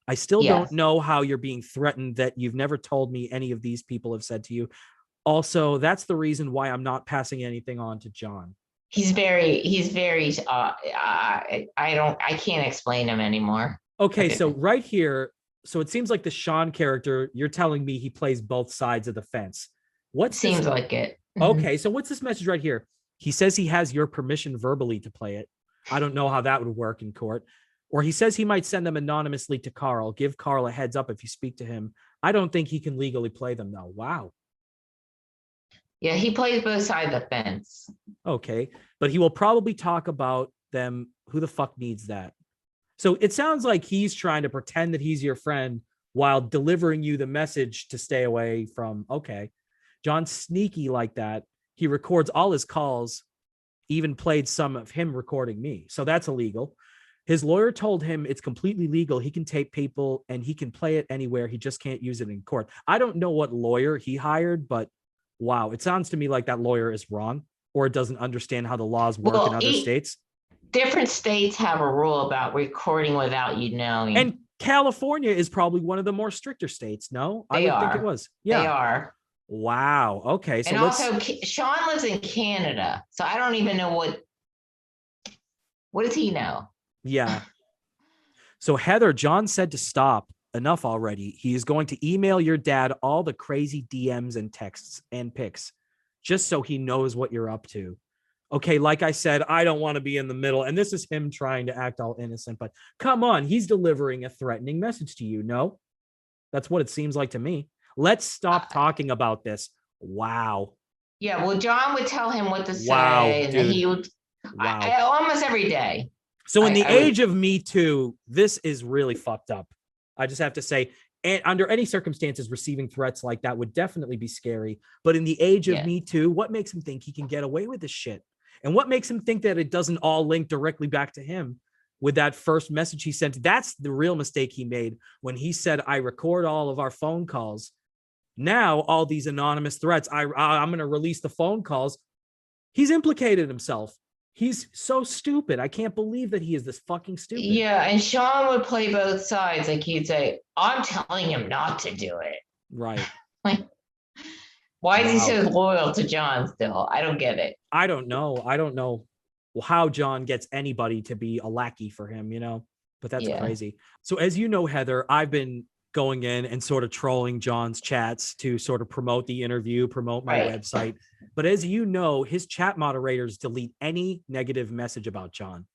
I still don't know how you're being threatened that you've never told me any of these people have said to you. Also, that's the reason why I'm not passing anything on to John. He's very, I can't explain him anymore. Okay. So right here, so it seems like the Shawn character, you're telling me he plays both sides of the fence. What seems like it? Okay, so what's this message right here? He says he has your permission verbally to play it. I don't know how that would work in court. Or he says he might send them anonymously to Carl. Give Carl a heads up if you speak to him. I don't think he can legally play them, though. Wow. Yeah, he plays both sides of the fence. Okay. But he will probably talk about them. Who the fuck needs that? So it sounds like he's trying to pretend that he's your friend while delivering you the message to stay away from. Okay. John's sneaky like that. He records all his calls, even played some of him recording me. So that's illegal. His lawyer told him it's completely legal. He can tape people and he can play it anywhere. He just can't use it in court. I don't know what lawyer he hired, but wow, it sounds to me like that lawyer is wrong or doesn't understand how the laws work in other states. Different states have a rule about recording without you knowing. And California is probably one of the more stricter states. No, I would think it was. Yeah, they are. Wow. Okay. So and also, Shawn lives in Canada, so I don't even know what does he know? Yeah. So Heather, John said to stop. Enough already. He is going to email your dad all the crazy DMs and texts and pics, just so he knows what you're up to. Okay, like I said, I don't want to be in the middle. And this is him trying to act all innocent, but come on, he's delivering a threatening message to you. No, that's what it seems like to me. Let's stop talking about this. Wow. Yeah, well, John would tell him what to say, and he would almost every day. So in the age of Me Too, this is really fucked up. I just have to say, and under any circumstances, receiving threats like that would definitely be scary. But in the age of Me Too, what makes him think he can get away with this shit? And what makes him think that it doesn't all link directly back to him with that first message he sent? That's the real mistake he made when he said, I record all of our phone calls. Now, all these anonymous threats, I'm going to release the phone calls. He's implicated himself. He's so stupid. I can't believe that he is this fucking stupid. Yeah, and Shawn would play both sides. Like he'd say, I'm telling him not to do it. Right. Like, why is he so loyal to John still? I don't get it. I don't know how John gets anybody to be a lackey for him, but that's crazy. So as you know, Heather, I've been going in and sort of trolling John's chats to sort of promote the interview, promote my website. But as you know, his chat moderators delete any negative message about John.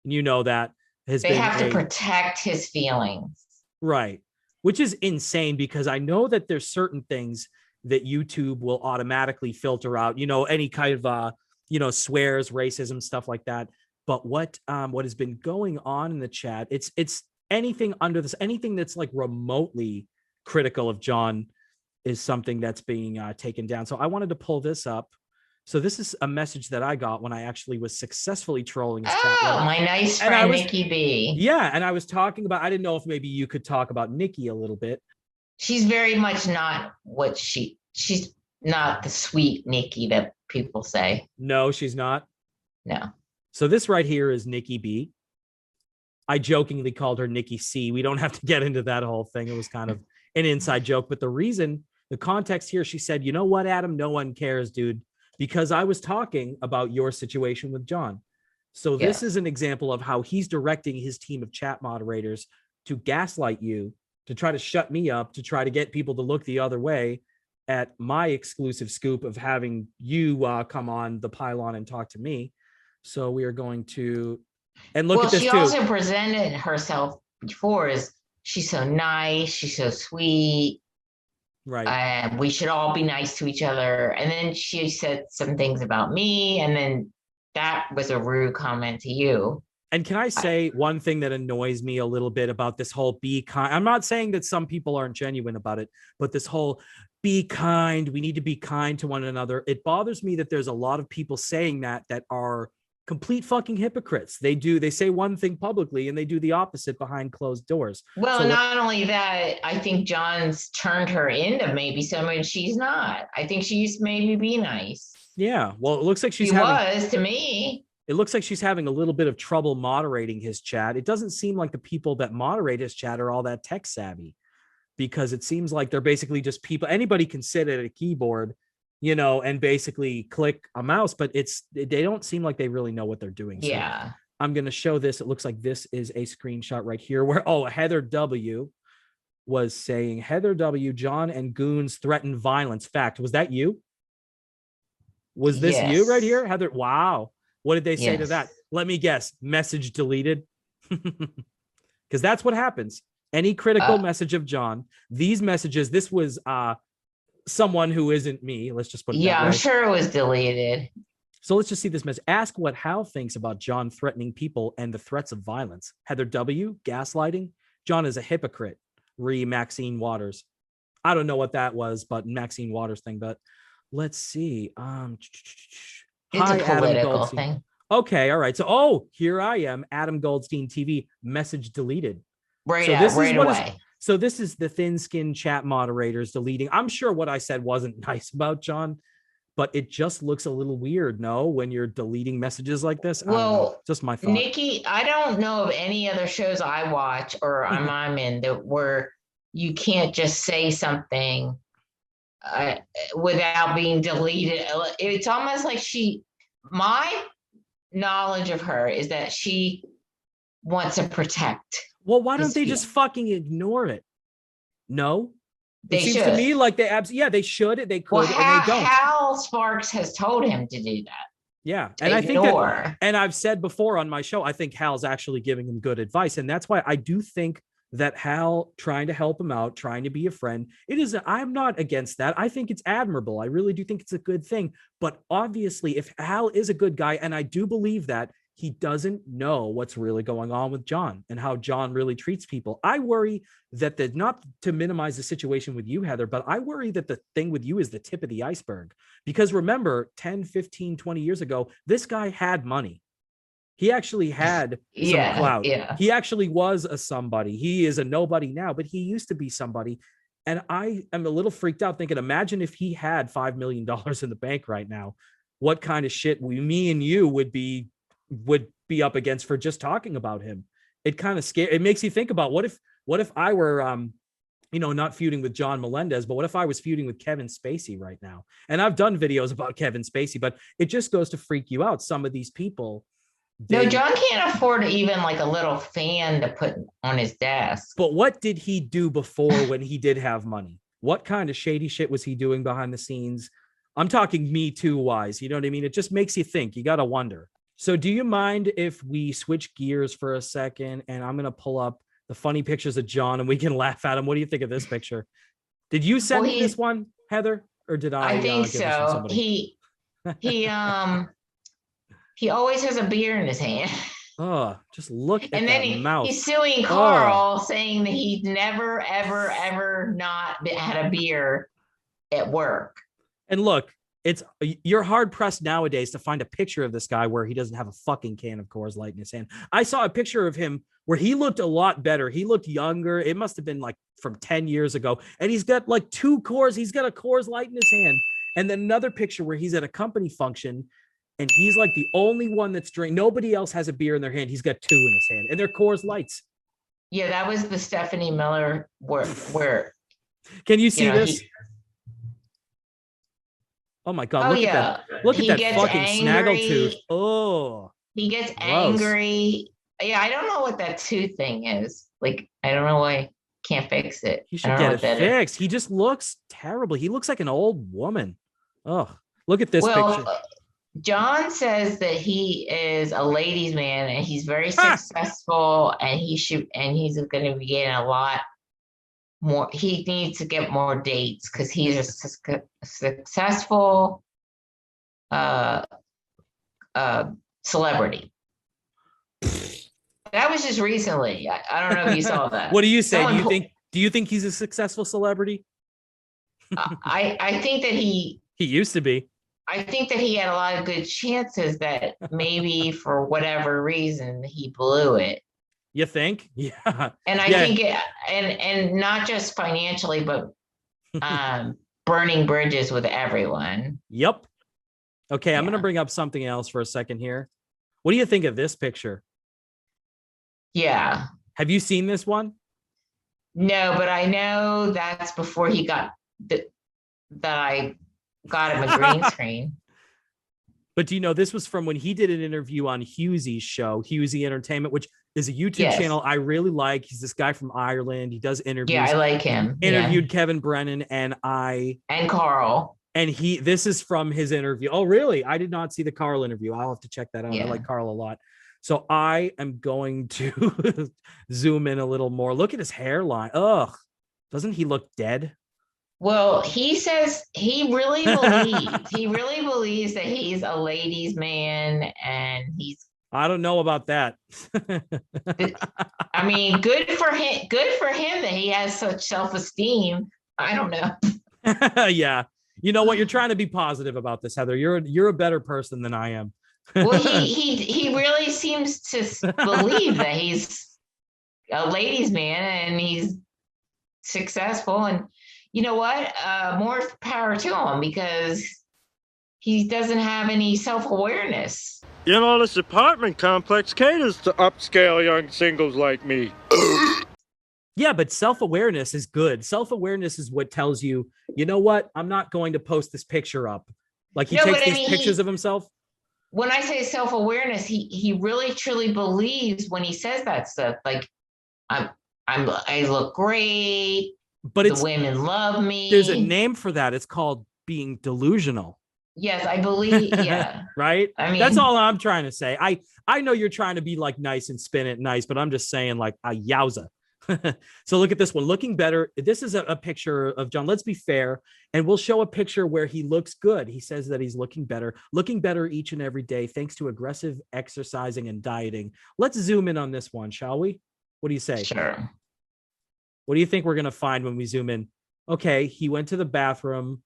And you know that they have to protect his feelings. Right. Which is insane because I know that there's certain things that YouTube will automatically filter out, any kind of, swears, racism, stuff like that. But what has been going on in the chat, it's anything under this, anything that's like remotely critical of John is something that's being taken down. So I wanted to pull this up. So this is a message that I got when I actually was successfly trolling his chat. Oh, my nice friend, Nikki B. Yeah. And I was talking about, I didn't know if maybe you could talk about Nikki a little bit. She's very much not what she's not the sweet Nikki that people say. No, she's not. No. So this right here is Nikki B. I jokingly called her Nikki C. We don't have to get into that whole thing. It was kind of an inside joke. But the context here, she said, you know what, Adam? No one cares, dude, because I was talking about your situation with John. So this is an example of how he's directing his team of chat moderators to gaslight you, to try to shut me up, to try to get people to look the other way at my exclusive scoop of having you come on the pylon and talk to me. So we are going to... And look at this too. She also presented herself before as she's so nice, she's so sweet. Right. We should all be nice to each other. And then she said some things about me, and then that was a rude comment to you. And can I say one thing that annoys me a little bit about this whole be kind? I'm not saying that some people aren't genuine about it, but this whole be kind, we need to be kind to one another. It bothers me that there's a lot of people saying that are complete fucking hypocrites. They say one thing publicly and they do the opposite behind closed doors. Well, so not only that, I think John's turned her into maybe someone she's not. I think she used to maybe be nice. Yeah. Well, it looks like she was to me. It looks like she's having a little bit of trouble moderating his chat. It doesn't seem like the people that moderate his chat are all that tech savvy, because it seems like they're basically just people. Anybody can sit at a keyboard, and basically click a mouse, but they don't seem like they really know what they're doing. So yeah. I'm going to show this. It looks like this is a screenshot right here where, Heather W was saying, Heather W, John and goons threaten violence. Fact. Was that you? Was this you right here? Heather? Wow. What did they say to that? Let me guess. Message deleted. Because that's what happens. Any critical message of John, these messages, this was someone who isn't me. Let's just put it that way. I'm sure it was deleted. So let's just see this message. Ask what Hal thinks about John threatening people and the threats of violence. Heather W, gaslighting. John is a hypocrite. Maxine Waters. I don't know what that was, but Maxine Waters thing, but let's see. It's a political thing. Okay, all right. So, here I am, Adam Goldstein TV, message deleted. Right away. So this is the thin-skinned chat moderators deleting. I'm sure what I said wasn't nice about John, but it just looks a little weird, no, when you're deleting messages like this. Well, just my thought. Nikki, I don't know of any other shows I watch or I'm in that where you can't just say something without being deleted. It's almost like my knowledge of her is that she wants to protect. Well, why don't they just fucking ignore it? No, They it seems should. to me like they they should, they could, and they don't. Hal Sparks has told him to do that. Yeah, and I think that, and I've said before on my show, I think Hal's actually giving him good advice, and that's why I do think that Hal trying to help him out, trying to be a friend, I'm not against that. I think it's admirable. I really do think it's a good thing. But obviously, if Hal is a good guy, and I do believe that, he doesn't know what's really going on with John and how John really treats people. I worry that not to minimize the situation with you, Heather, but I worry that the thing with you is the tip of the iceberg. Because remember, 10, 15, 20 years ago, this guy had money. He actually had some clout. Yeah. He actually was a somebody. He is a nobody now, but he used to be somebody. And I am a little freaked out thinking, imagine if he had $5 million in the bank right now, what kind of shit me and you would be up against for just talking about him. It kind of scares. It makes you think about what if I were, not feuding with John Melendez, but what if I was feuding with Kevin Spacey right now? And I've done videos about Kevin Spacey, but it just goes to freak you out. Some of these people. No, John can't afford even like a little fan to put on his desk. But what did he do before when he did have money? What kind of shady shit was he doing behind the scenes? I'm talking Me Too wise. You know what I mean? It just makes you think. You got to wonder. So do you mind if we switch gears for a second, and I'm going to pull up the funny pictures of John and we can laugh at him? What do you think of this picture? Did you send me this one, Heather, or did I? I think so. He always has a beer in his hand. Oh, just look at and that then mouth. He's suing Carl, saying that he'd never, ever, ever not had a beer at work. And look, you're hard pressed nowadays to find a picture of this guy where he doesn't have a fucking can of Coors Light in his hand. I saw a picture of him where he looked a lot better. He looked younger. It must have been like from 10 years ago. And he's got like two Coors. He's got a Coors Light in his hand. And then another picture where he's at a company function and he's like the only one that's drinking. Nobody else has a beer in their hand. He's got two in his hand and they're Coors Lights. Yeah, that was the Stephanie Miller where can you see this? Oh my God! Look at that! Look at that fucking snaggletooth! Oh, he gets angry. Yeah, I don't know what that tooth thing is. Like, I don't know why can't fix it. He should get it fixed. He just looks terrible. He looks like an old woman. Oh, look at this picture. John says that he is a ladies' man and he's very successful, and he's going to be getting a lot more. He needs to get more dates because he's a successful celebrity. That was just recently. I don't know if you saw that. What do you say? Do you think he's a successful celebrity? I think that he used to be. I think that he had a lot of good chances that maybe for whatever reason he blew it. You think? Yeah. And I think and not just financially, but burning bridges with everyone. Yep. Okay, I'm going to bring up something else for a second here. What do you think of this picture? Yeah. Have you seen this one? No, but I know that's before he got that I got him a green screen. But do you know, this was from when he did an interview on Hughesy's show, Hughesy Entertainment, which is a YouTube channel I really like. He's this guy from Ireland. He does interviews. Yeah, I like him. Interviewed Kevin Brennan and Carl. And this is from his interview. Oh, really? I did not see the Carl interview. I'll have to check that out. I like Carl a lot. So I am going to zoom in a little more. Look at his hairline. Ugh. Doesn't he look dead? Well, he says he really believes that he's a ladies' man, and I don't know about that. I mean, good for him. Good for him that he has such self-esteem. I don't know. Yeah. You know what? You're trying to be positive about this, Heather. You're a better person than I am. Well, he really seems to believe that he's a ladies' man and he's successful. And you know what? More power to him, because he doesn't have any self-awareness. You know, this apartment complex caters to upscale young singles like me. Yeah, but self-awareness is good. Self-awareness is what tells you, you know what? I'm not going to post this picture up. Like he takes these pictures of himself. When I say self-awareness, he really truly believes when he says that stuff. Like, I look great. But the women love me. There's a name for that. It's called being delusional. Yes, I believe. Yeah. Right. I mean, that's all I'm trying to say. I know you're trying to be like nice and spin it nice, but I'm just saying like a yowza. So look at this one, looking better. This is a picture of John. Let's be fair. And we'll show a picture where he looks good. He says that he's looking better each and every day, thanks to aggressive exercising and dieting. Let's zoom in on this one, shall we? What do you say? Sure. What do you think we're going to find when we zoom in? Okay. He went to the bathroom.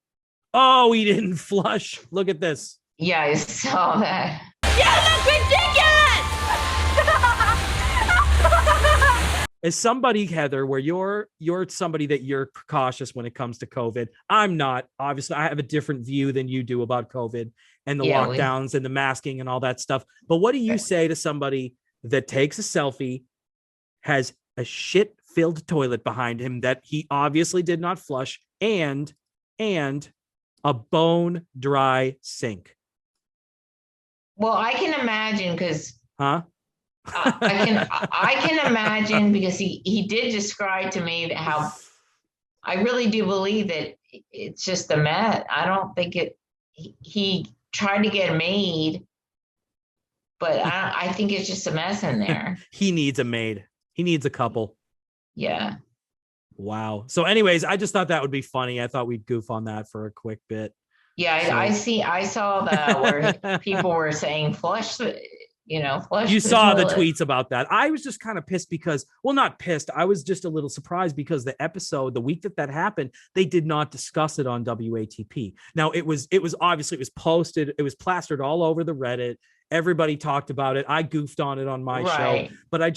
Oh, he didn't flush. Look at this. Yeah, I saw that. You look ridiculous! As somebody, Heather, where you're somebody that you're cautious when it comes to COVID. I'm not. Obviously, I have a different view than you do about COVID and the lockdowns and the masking and all that stuff. But what do you say to somebody that takes a selfie, has a shit-filled toilet behind him that he obviously did not flush, and a bone-dry sink? Well, I can imagine because I can imagine, because he did describe to me how I really do believe that it's just a mess. I don't think he tried to get made, but I think it's just a mess in there. He needs a maid. He needs a couple. Yeah. Wow. So anyways, I just thought that would be funny. I thought we'd goof on that for a quick bit. Yeah, I saw that where people were saying flush the flush. You saw the tweets about that. I was just kind of pissed because, well, not pissed. I was just a little surprised because the episode, the week that happened, they did not discuss it on WATP. Now it was obviously, it was posted, it was plastered all over the Reddit. Everybody talked about it. I goofed on it on my show, but I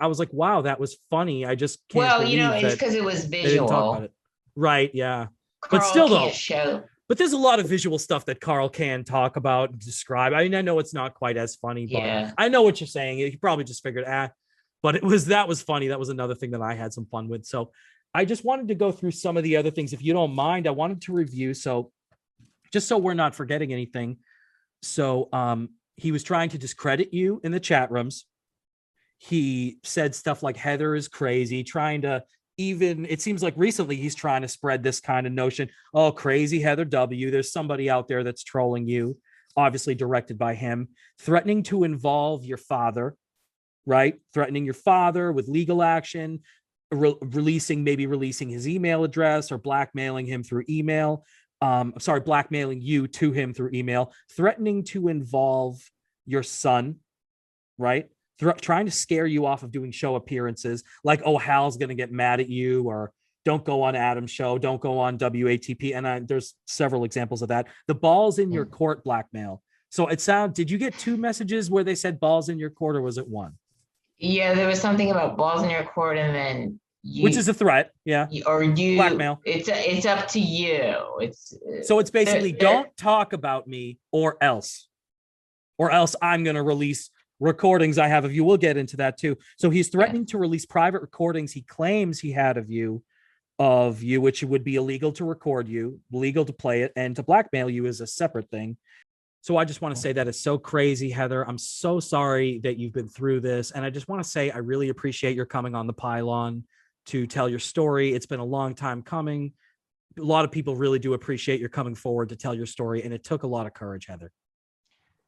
was like, wow, that was funny. I just can't. Well, it's because it was visual. They didn't talk about it. Right. Yeah. Carl, but still though. Show. But there's a lot of visual stuff that Carl can talk about and describe. I mean, I know it's not quite as funny, but I know what you're saying. He probably just figured, but that was funny. That was another thing that I had some fun with. So I just wanted to go through some of the other things. If you don't mind, I wanted to review. So just so we're not forgetting anything. So he was trying to discredit you in the chat rooms. He said stuff like Heather is crazy, trying to, even it seems like recently he's trying to spread this kind of notion. Oh, crazy Heather W. There's somebody out there that's trolling you, obviously directed by him, threatening to involve your father, right? Threatening your father with legal action, releasing his email address or blackmailing him through email. Blackmailing you to him through email, threatening to involve your son, right? Trying to scare you off of doing show appearances, like, oh, Hal's going to get mad at you, or don't go on Adam's show, don't go on WATP. And there's several examples of that. The balls in your court blackmail. So did you get two messages where they said balls in your court, or was it one? Yeah, there was something about balls in your court, and then which is a threat. Yeah. Or you blackmail. It's up to you. So it's basically don't talk about me or else I'm going to release recordings I have of you. We'll get into that too. So he's threatening to release private recordings he claims he had of you, which would be illegal to record you, legal to play it, and to blackmail you is a separate thing. So I just want to say that is so crazy, Heather. I'm so sorry that you've been through this. And I just want to say I really appreciate your coming on the pylon to tell your story. It's been a long time coming. A lot of people really do appreciate your coming forward to tell your story. And it took a lot of courage, Heather.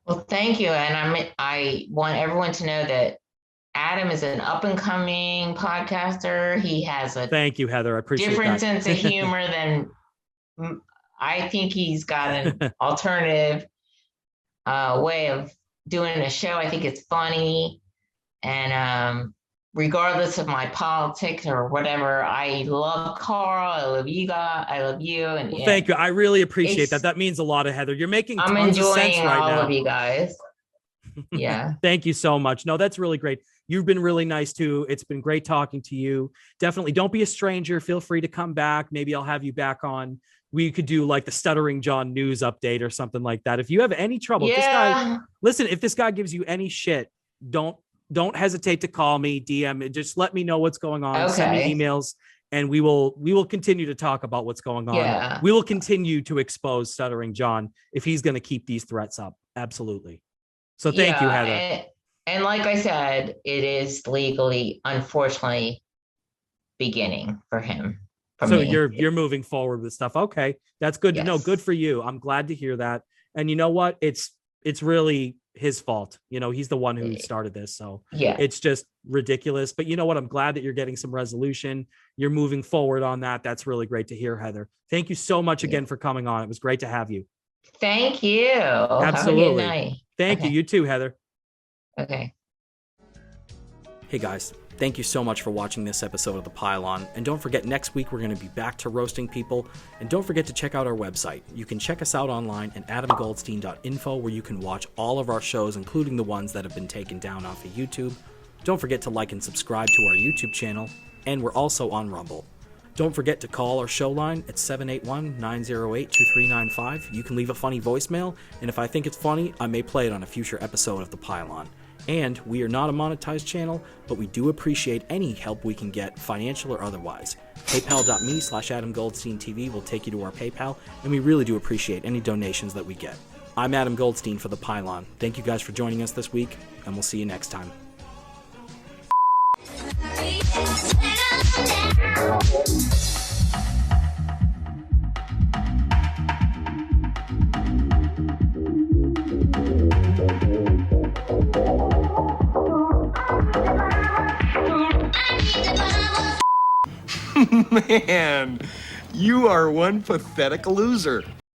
Well, thank you. And I want everyone to know that Adam is an up and coming podcaster. He has a Thank you, Heather. I appreciate different that. sense of humor than I think he's got an alternative way of doing a show. I think it's funny. And regardless of my politics or whatever, I love Carl. I love you guys. I love you. And Well, thank you. I really appreciate that. That means a lot of Heather. You're making I'm tons of sense enjoying right all now. of you guys. Yeah. Thank you so much. No, that's really great. You've been really nice too. It's been great talking to you. Definitely don't be a stranger. Feel free to come back. Maybe I'll have you back on. We could do like the Stuttering John news update or something like that. If you have any trouble, if this guy, listen, if this guy gives you any shit, don't hesitate to call me, DM, just let me know what's going on. Okay. Send me emails and we will continue to talk about what's going on. Yeah. We will continue to expose Stuttering John if he's going to keep these threats up. Absolutely. So thank you, Heather. And like I said, it is legally, unfortunately, beginning for him. So you're moving forward with stuff. Okay. That's good to know. Yes. Good for you. I'm glad to hear that. And you know what? It's really his fault. You know, he's the one who started this. So yeah, it's just ridiculous. But you know what? I'm glad that you're getting some resolution. You're moving forward on that. That's really great to hear, Heather. Thank you so much again for coming on. It was great to have you. Thank you. Absolutely. Have a good night. Thank you. You too, Heather. Okay. Hey guys, thank you so much for watching this episode of The Pylon. And don't forget, next week we're going to be back to roasting people. And don't forget to check out our website. You can check us out online at adamgoldstein.info, where you can watch all of our shows, including the ones that have been taken down off of YouTube. Don't forget to like and subscribe to our YouTube channel. And we're also on Rumble. Don't forget to call our show line at 781-908-2395. You can leave a funny voicemail, and if I think it's funny, I may play it on a future episode of The Pylon. And we are not a monetized channel, but we do appreciate any help we can get, financial or otherwise. PayPal.me/AdamGoldsteinTV will take you to our PayPal, and we really do appreciate any donations that we get. I'm Adam Goldstein for The Pylon. Thank you guys for joining us this week, and we'll see you next time. Man, you are one pathetic loser.